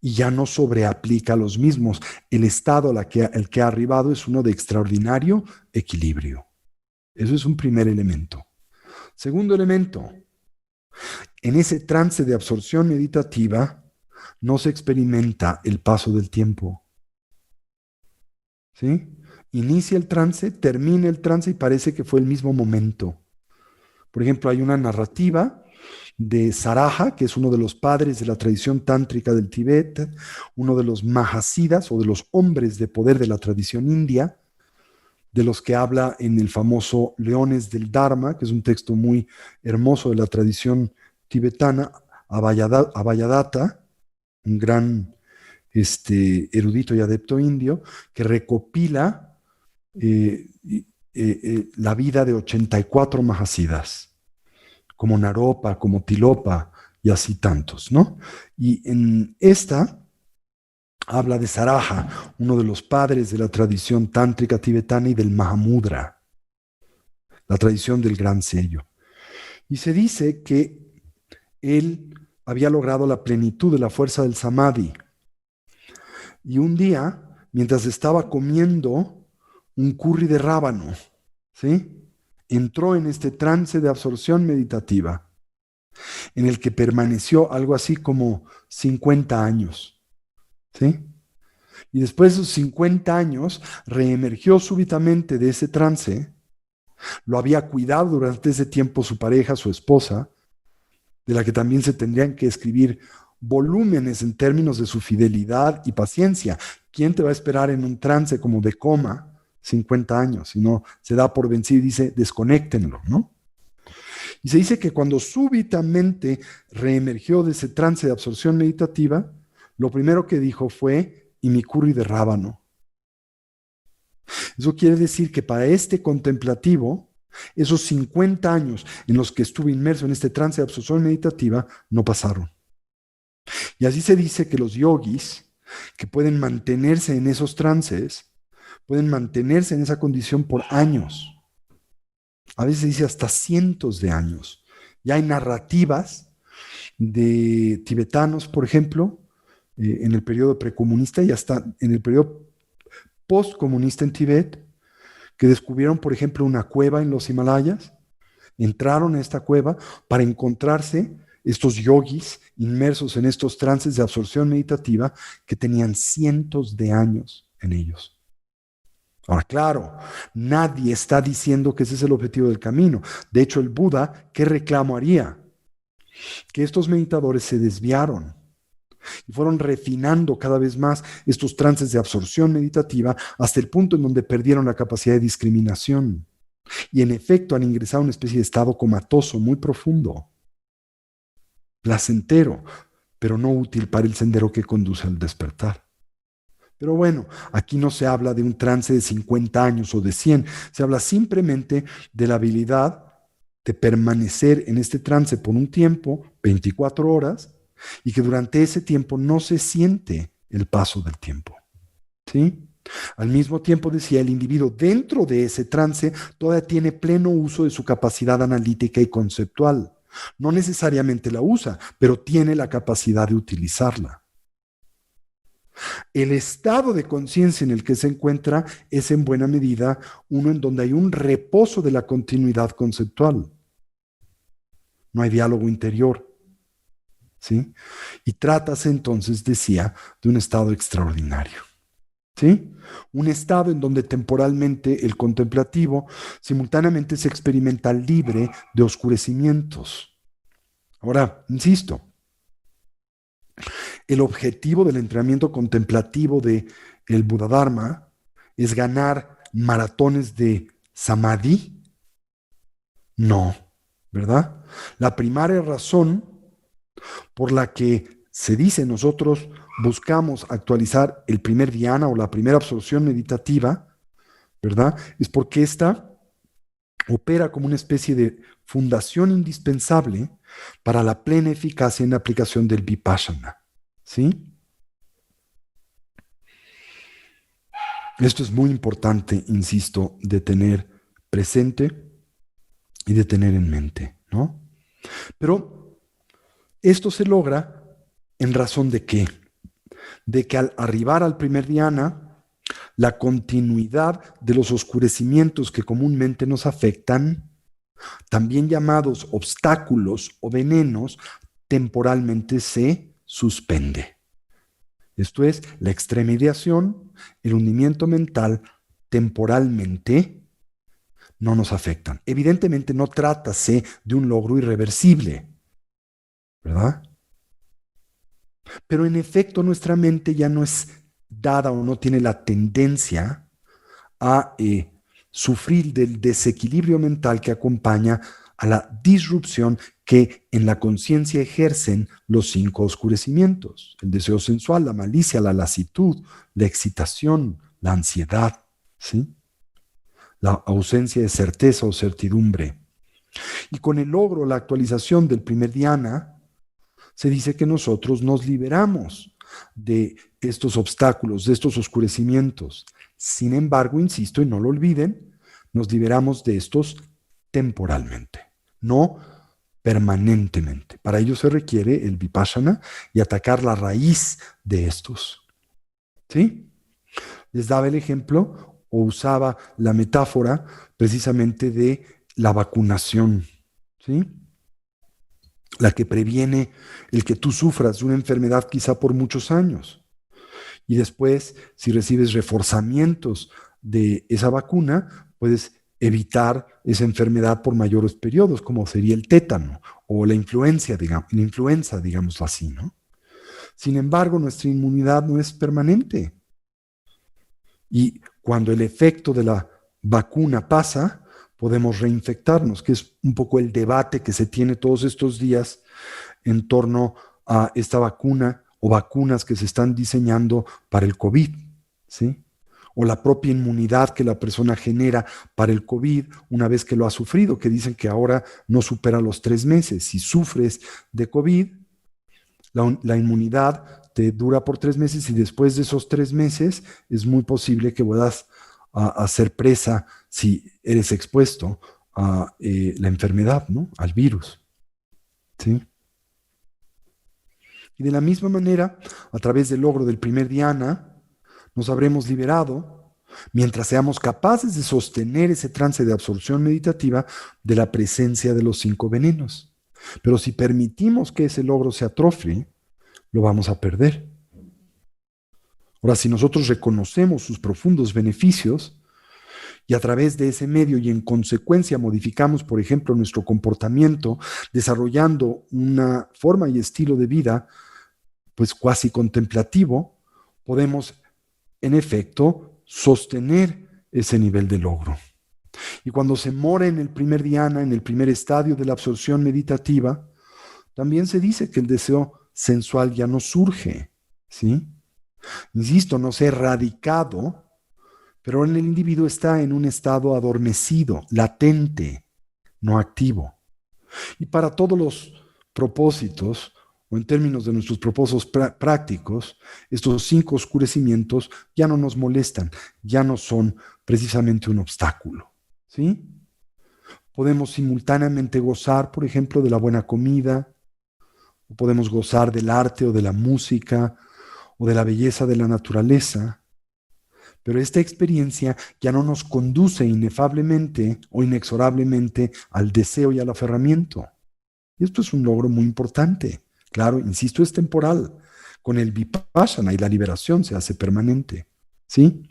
y ya no sobreaplica los mismos. El estado al que ha arribado es uno de extraordinario equilibrio. Eso es un primer elemento. Segundo elemento, en ese trance de absorción meditativa no se experimenta el paso del tiempo. ¿Sí? Inicia el trance, termina el trance y parece que fue el mismo momento. Por ejemplo, hay una narrativa de Saraja, que es uno de los padres de la tradición tántrica del Tíbet, uno de los mahasiddhas o de los hombres de poder de la tradición india, de los que habla en el famoso Leones del Dharma, que es un texto muy hermoso de la tradición tibetana, Abhayadatta, un gran erudito y adepto indio, que recopila la vida de 84 mahasiddhas, como Naropa, como Tilopa y así tantos, ¿no? Y en esta habla de Saraja, uno de los padres de la tradición tántrica tibetana y del Mahamudra, la tradición del gran sello. Y se dice que él había logrado la plenitud de la fuerza del samadhi. Y un día, mientras estaba comiendo un curry de rábano, ¿sí?, entró en este trance de absorción meditativa, en el que permaneció algo así como 50 años. ¿Sí? Y después de esos 50 años, reemergió súbitamente de ese trance. Lo había cuidado durante ese tiempo su pareja, su esposa, de la que también se tendrían que escribir volúmenes en términos de su fidelidad y paciencia. ¿Quién te va a esperar en un trance como de coma 50 años? Si no, se da por vencido y dice, desconéctenlo, ¿no? Y se dice que cuando súbitamente reemergió de ese trance de absorción meditativa, lo primero que dijo fue, y mi curry de rábano. Eso quiere decir que para este contemplativo, esos 50 años en los que estuvo inmerso en este trance de absorción meditativa no pasaron. Y así se dice que los yogis que pueden mantenerse en esos trances, pueden mantenerse en esa condición por años. A veces se dice hasta cientos de años. Ya hay narrativas de tibetanos, por ejemplo, en el periodo precomunista y hasta en el periodo postcomunista en Tibet, que descubrieron, por ejemplo, una cueva en los Himalayas, entraron a esta cueva para encontrarse estos yogis inmersos en estos trances de absorción meditativa que tenían cientos de años en ellos. Ahora, claro, nadie está diciendo que ese es el objetivo del camino. De hecho, el Buda, ¿qué reclamo haría? Que estos meditadores se desviaron y fueron refinando cada vez más estos trances de absorción meditativa hasta el punto en donde perdieron la capacidad de discriminación. Y en efecto han ingresado a una especie de estado comatoso muy profundo, placentero, pero no útil para el sendero que conduce al despertar. Pero bueno, aquí no se habla de un trance de 50 años o de 100, se habla simplemente de la habilidad de permanecer en este trance por un tiempo, 24 horas, y que durante ese tiempo no se siente el paso del tiempo. ¿Sí? Al mismo tiempo, decía, el individuo dentro de ese trance todavía tiene pleno uso de su capacidad analítica y conceptual. No necesariamente la usa, pero tiene la capacidad de utilizarla. El estado de conciencia en el que se encuentra es en buena medida uno en donde hay un reposo de la continuidad conceptual. No hay diálogo interior. ¿Sí? Y trátase entonces, decía, de un estado extraordinario. ¿Sí? Un estado en donde temporalmente el contemplativo simultáneamente se experimenta libre de oscurecimientos. Ahora, insisto, el objetivo del entrenamiento contemplativo del Buddhadharma es ganar maratones de samadhi. No, ¿verdad? La primaria razón por la que se dice nosotros buscamos actualizar el primer dhyana o la primera absorción meditativa, ¿verdad? Es porque esta opera como una especie de fundación indispensable para la plena eficacia en la aplicación del vipassana, ¿sí? Esto es muy importante, insisto, de tener presente y de tener en mente, ¿no? Pero esto se logra en razón de qué? De que al arribar al primer dhyana, la continuidad de los oscurecimientos que comúnmente nos afectan, también llamados obstáculos o venenos, temporalmente se suspende. Esto es, la extremediación, el hundimiento mental, temporalmente no nos afectan. Evidentemente no trátase de un logro irreversible, ¿verdad? Pero en efecto nuestra mente ya no es dada o no tiene la tendencia a sufrir del desequilibrio mental que acompaña a la disrupción que en la conciencia ejercen los 5 oscurecimientos: el deseo sensual, la malicia, la lasitud, la excitación, la ansiedad, ¿sí? La ausencia de certeza o certidumbre. Y con el logro, la actualización del primer dhyana, se dice que nosotros nos liberamos de estos obstáculos, de estos oscurecimientos. Sin embargo, insisto, y no lo olviden, nos liberamos de estos temporalmente, no permanentemente. Para ello se requiere el vipassana y atacar la raíz de estos. ¿Sí? Les daba el ejemplo o usaba la metáfora precisamente de la vacunación, ¿sí? La que previene el que tú sufras de una enfermedad quizá por muchos años. Y después, si recibes reforzamientos de esa vacuna, puedes evitar esa enfermedad por mayores periodos, como sería el tétano o la influencia, la influenza, digámoslo así, ¿no? Sin embargo, nuestra inmunidad no es permanente. Y cuando el efecto de la vacuna pasa, podemos reinfectarnos, que es un poco el debate que se tiene todos estos días en torno a esta vacuna o vacunas que se están diseñando para el COVID, ¿sí? O la propia inmunidad que la persona genera para el COVID una vez que lo ha sufrido, que dicen que ahora no supera los 3 meses. Si sufres de COVID, la inmunidad te dura por 3 meses y después de esos 3 meses es muy posible que puedas a ser presa si eres expuesto a la enfermedad, ¿no? Al virus, ¿sí? Y de la misma manera, a través del logro del primer dhyana, nos habremos liberado mientras seamos capaces de sostener ese trance de absorción meditativa de la presencia de los 5 venenos. Pero si permitimos que ese logro se atrofie, lo vamos a perder. Ahora, si nosotros reconocemos sus profundos beneficios y a través de ese medio y en consecuencia modificamos, por ejemplo, nuestro comportamiento, desarrollando una forma y estilo de vida, pues cuasi contemplativo, podemos en efecto sostener ese nivel de logro. Y cuando se mora en el primer dhyana, en el primer estadio de la absorción meditativa, también se dice que el deseo sensual ya no surge, ¿sí? Insisto, no se ha erradicado, pero el individuo está en un estado adormecido, latente, no activo. Y para todos los propósitos, o en términos de nuestros propósitos prácticos, estos 5 oscurecimientos ya no nos molestan, ya no son precisamente un obstáculo, ¿sí? Podemos simultáneamente gozar, por ejemplo, de la buena comida, o podemos gozar del arte o de la música, o de la belleza de la naturaleza, pero esta experiencia ya no nos conduce inefablemente o inexorablemente al deseo y al aferramiento. Y esto es un logro muy importante. Claro, insisto, es temporal. Con el vipassana y la liberación se hace permanente, ¿sí?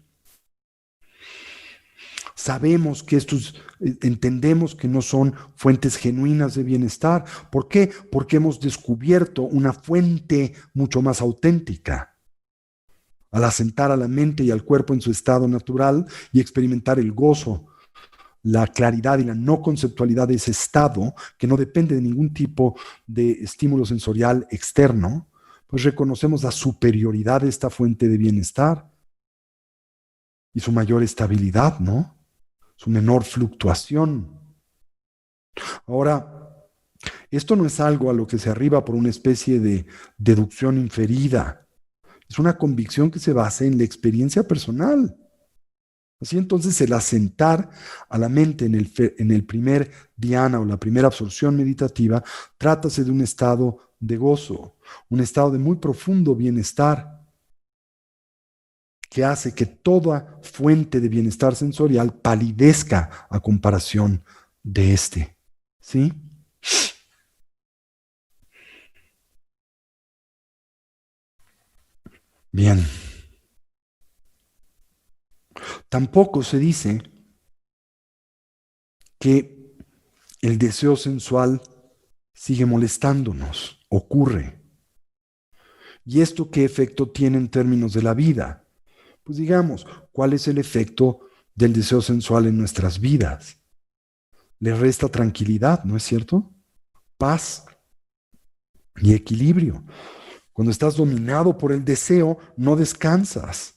Sabemos que entendemos que no son fuentes genuinas de bienestar. ¿Por qué? Porque hemos descubierto una fuente mucho más auténtica. Al asentar a la mente y al cuerpo en su estado natural y experimentar el gozo, la claridad y la no conceptualidad de ese estado, que no depende de ningún tipo de estímulo sensorial externo, pues reconocemos la superioridad de esta fuente de bienestar y su mayor estabilidad, ¿no? Su menor fluctuación. Ahora, esto no es algo a lo que se arriba por una especie de deducción inferida. Es una convicción que se basa en la experiencia personal. Así entonces el asentar a la mente en el primer dhyana o la primera absorción meditativa, trátase de un estado de gozo, un estado de muy profundo bienestar, que hace que toda fuente de bienestar sensorial palidezca a comparación de este. ¿Sí? Bien. Tampoco se dice que el deseo sensual sigue molestándonos, ocurre. ¿Y esto qué efecto tiene en términos de la vida? Pues digamos, ¿cuál es el efecto del deseo sensual en nuestras vidas? Le resta tranquilidad, ¿no es cierto? Paz y equilibrio. Cuando estás dominado por el deseo, no descansas.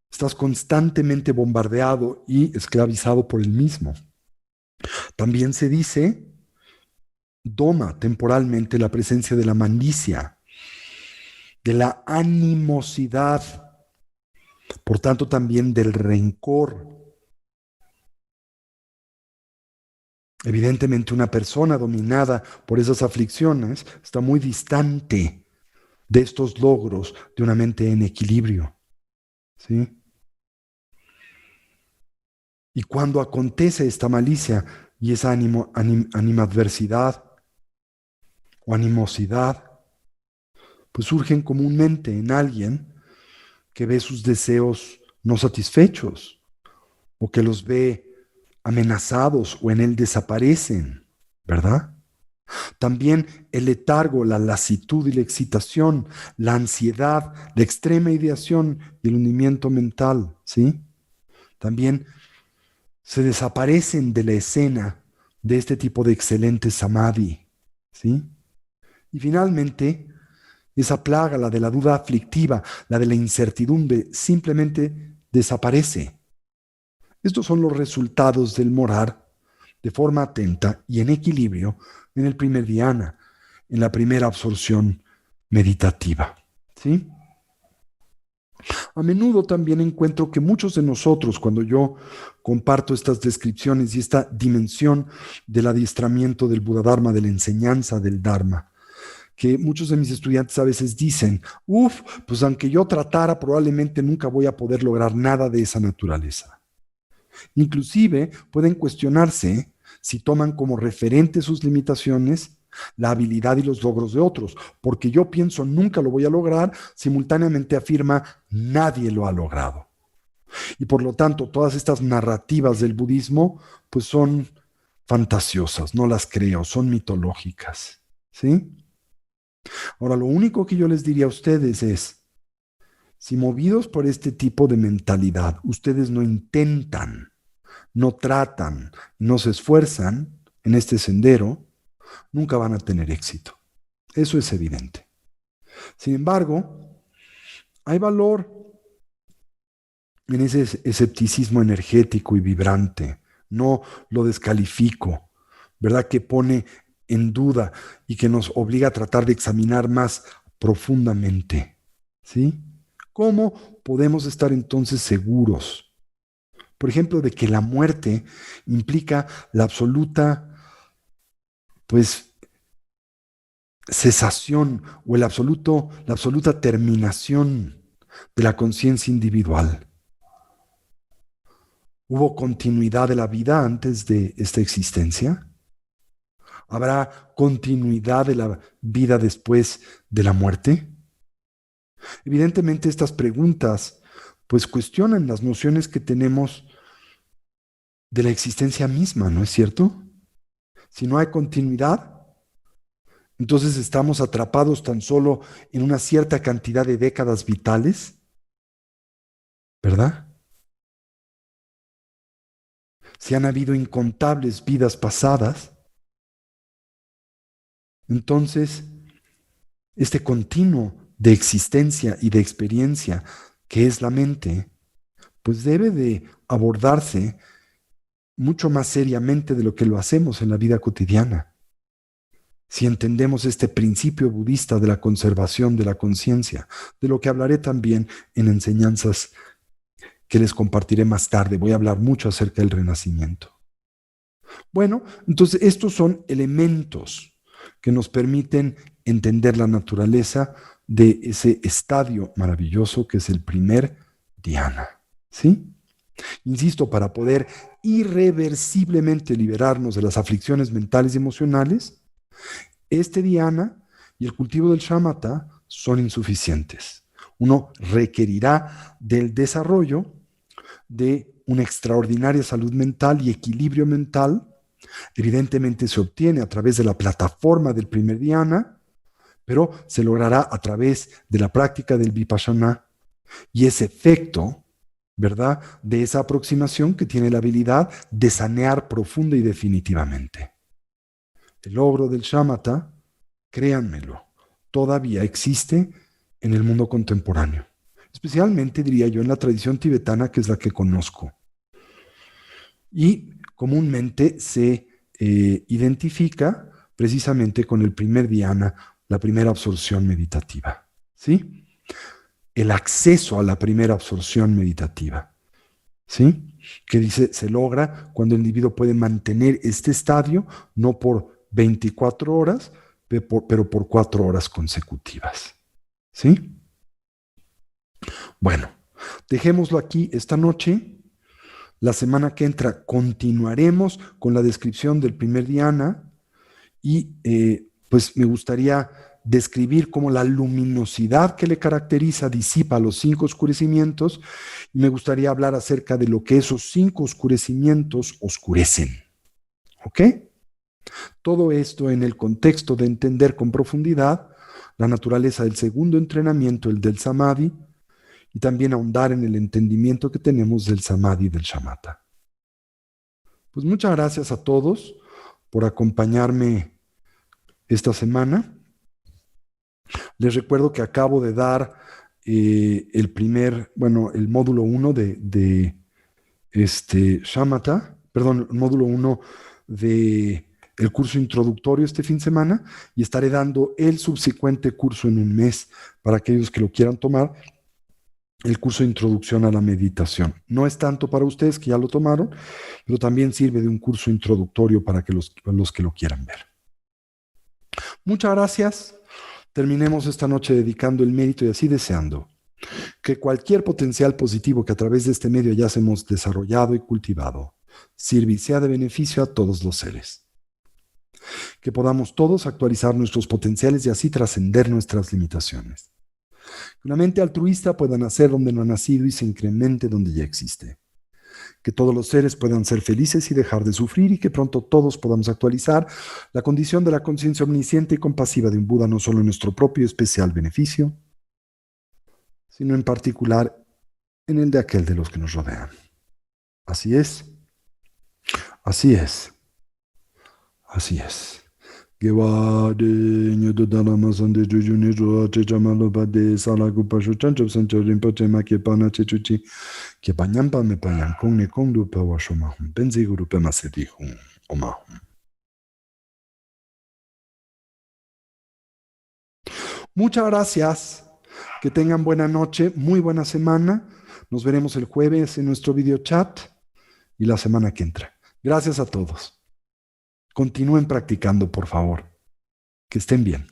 Estás constantemente bombardeado y esclavizado por el mismo. También se dice, doma temporalmente la presencia de la malicia, de la animosidad, por tanto también del rencor. Evidentemente una persona dominada por esas aflicciones está muy distante de estos logros de una mente en equilibrio, ¿sí? Y cuando acontece esta malicia y esa animadversidad o animosidad, pues surgen comúnmente en alguien que ve sus deseos no satisfechos o que los ve amenazados o en él desaparecen, ¿verdad? También el letargo, la lasitud y la excitación, la ansiedad, la extrema ideación y el hundimiento mental, ¿sí? También se desaparecen de la escena de este tipo de excelente samadhi, ¿sí? Y finalmente, esa plaga, la de la duda aflictiva, la de la incertidumbre, simplemente desaparece. Estos son los resultados del morar de forma atenta y en equilibrio en el primer dhyana, en la primera absorción meditativa, ¿sí? A menudo también encuentro que muchos de nosotros, cuando yo comparto estas descripciones y esta dimensión del adiestramiento del Buddha Dharma, de la enseñanza del Dharma, que muchos de mis estudiantes a veces dicen, pues aunque yo tratara, probablemente nunca voy a poder lograr nada de esa naturaleza. Inclusive pueden cuestionarse si toman como referente sus limitaciones, la habilidad y los logros de otros, porque yo pienso nunca lo voy a lograr, simultáneamente afirma nadie lo ha logrado. Y por lo tanto, todas estas narrativas del budismo pues son fantasiosas, no las creo, son mitológicas, ¿sí? Ahora, lo único que yo les diría a ustedes es, si movidos por este tipo de mentalidad, ustedes no intentan, no tratan, no se esfuerzan en este sendero, nunca van a tener éxito. Eso es evidente. Sin embargo, hay valor en ese escepticismo energético y vibrante. No lo descalifico, ¿verdad? Que pone en duda y que nos obliga a tratar de examinar más profundamente, ¿sí? ¿Cómo podemos estar entonces seguros, por ejemplo, de que la muerte implica la absoluta, pues, cesación o la absoluta terminación de la conciencia individual? ¿Hubo continuidad de la vida antes de esta existencia? ¿Habrá continuidad de la vida después de la muerte? Evidentemente estas preguntas pues cuestionan las nociones que tenemos de la existencia misma, ¿no es cierto? Si no hay continuidad, entonces estamos atrapados tan solo en una cierta cantidad de décadas vitales, ¿verdad? Si han habido incontables vidas pasadas, entonces este continuo de existencia y de experiencia que es la mente, pues debe de abordarse mucho más seriamente de lo que lo hacemos en la vida cotidiana. Si entendemos este principio budista de la conservación de la conciencia, de lo que hablaré también en enseñanzas que les compartiré más tarde, voy a hablar mucho acerca del renacimiento. Bueno, entonces estos son elementos que nos permiten entender la naturaleza de ese estadio maravilloso que es el primer dhyana, ¿sí? Insisto, para poder irreversiblemente liberarnos de las aflicciones mentales y emocionales, este dhyana y el cultivo del shamatha son insuficientes. Uno requerirá del desarrollo de una extraordinaria salud mental y equilibrio mental. Evidentemente se obtiene a través de la plataforma del primer dhyana, pero se logrará a través de la práctica del vipassana y ese efecto, ¿verdad?, de esa aproximación que tiene la habilidad de sanear profunda y definitivamente. El logro del shamatha, créanmelo, todavía existe en el mundo contemporáneo. Especialmente, diría yo, en la tradición tibetana, que es la que conozco. Y comúnmente se identifica precisamente con el primer dhyana, la primera absorción meditativa, ¿sí? El acceso a la primera absorción meditativa, ¿sí? Que dice, se logra cuando el individuo puede mantener este estadio, no por 24 horas, pero por 4 horas consecutivas, ¿sí? Bueno, dejémoslo aquí esta noche. La semana que entra continuaremos con la descripción del primer dhyana y pues me gustaría describir cómo la luminosidad que le caracteriza disipa los 5 oscurecimientos y me gustaría hablar acerca de lo que esos 5 oscurecimientos oscurecen. ¿Ok? Todo esto en el contexto de entender con profundidad la naturaleza del segundo entrenamiento, el del Samadhi, y también ahondar en el entendimiento que tenemos del Samadhi y del Shamatha. Pues muchas gracias a todos por acompañarme esta semana. Les recuerdo que acabo de dar el módulo 1 de Shamatha, perdón, el módulo 1 de el curso introductorio este fin de semana, y estaré dando el subsecuente curso en un mes para aquellos que lo quieran tomar, el curso de introducción a la meditación. No es tanto para ustedes que ya lo tomaron, pero también sirve de un curso introductorio para que los que lo quieran ver. Muchas gracias. Terminemos esta noche dedicando el mérito y así deseando que cualquier potencial positivo que a través de este medio ya hemos desarrollado y cultivado sirva y sea de beneficio a todos los seres. Que podamos todos actualizar nuestros potenciales y así trascender nuestras limitaciones. Que una mente altruista pueda nacer donde no ha nacido y se incremente donde ya existe. Que todos los seres puedan ser felices y dejar de sufrir y que pronto todos podamos actualizar la condición de la conciencia omnisciente y compasiva de un Buda no solo en nuestro propio y especial beneficio, sino en particular en el de aquel de los que nos rodean. Así es. Así es. Así es. Muchas gracias. Que tengan buena noche, muy buena semana. Nos veremos el jueves en nuestro video chat y la semana que entra. Gracias a todos. Continúen practicando, por favor. Que estén bien.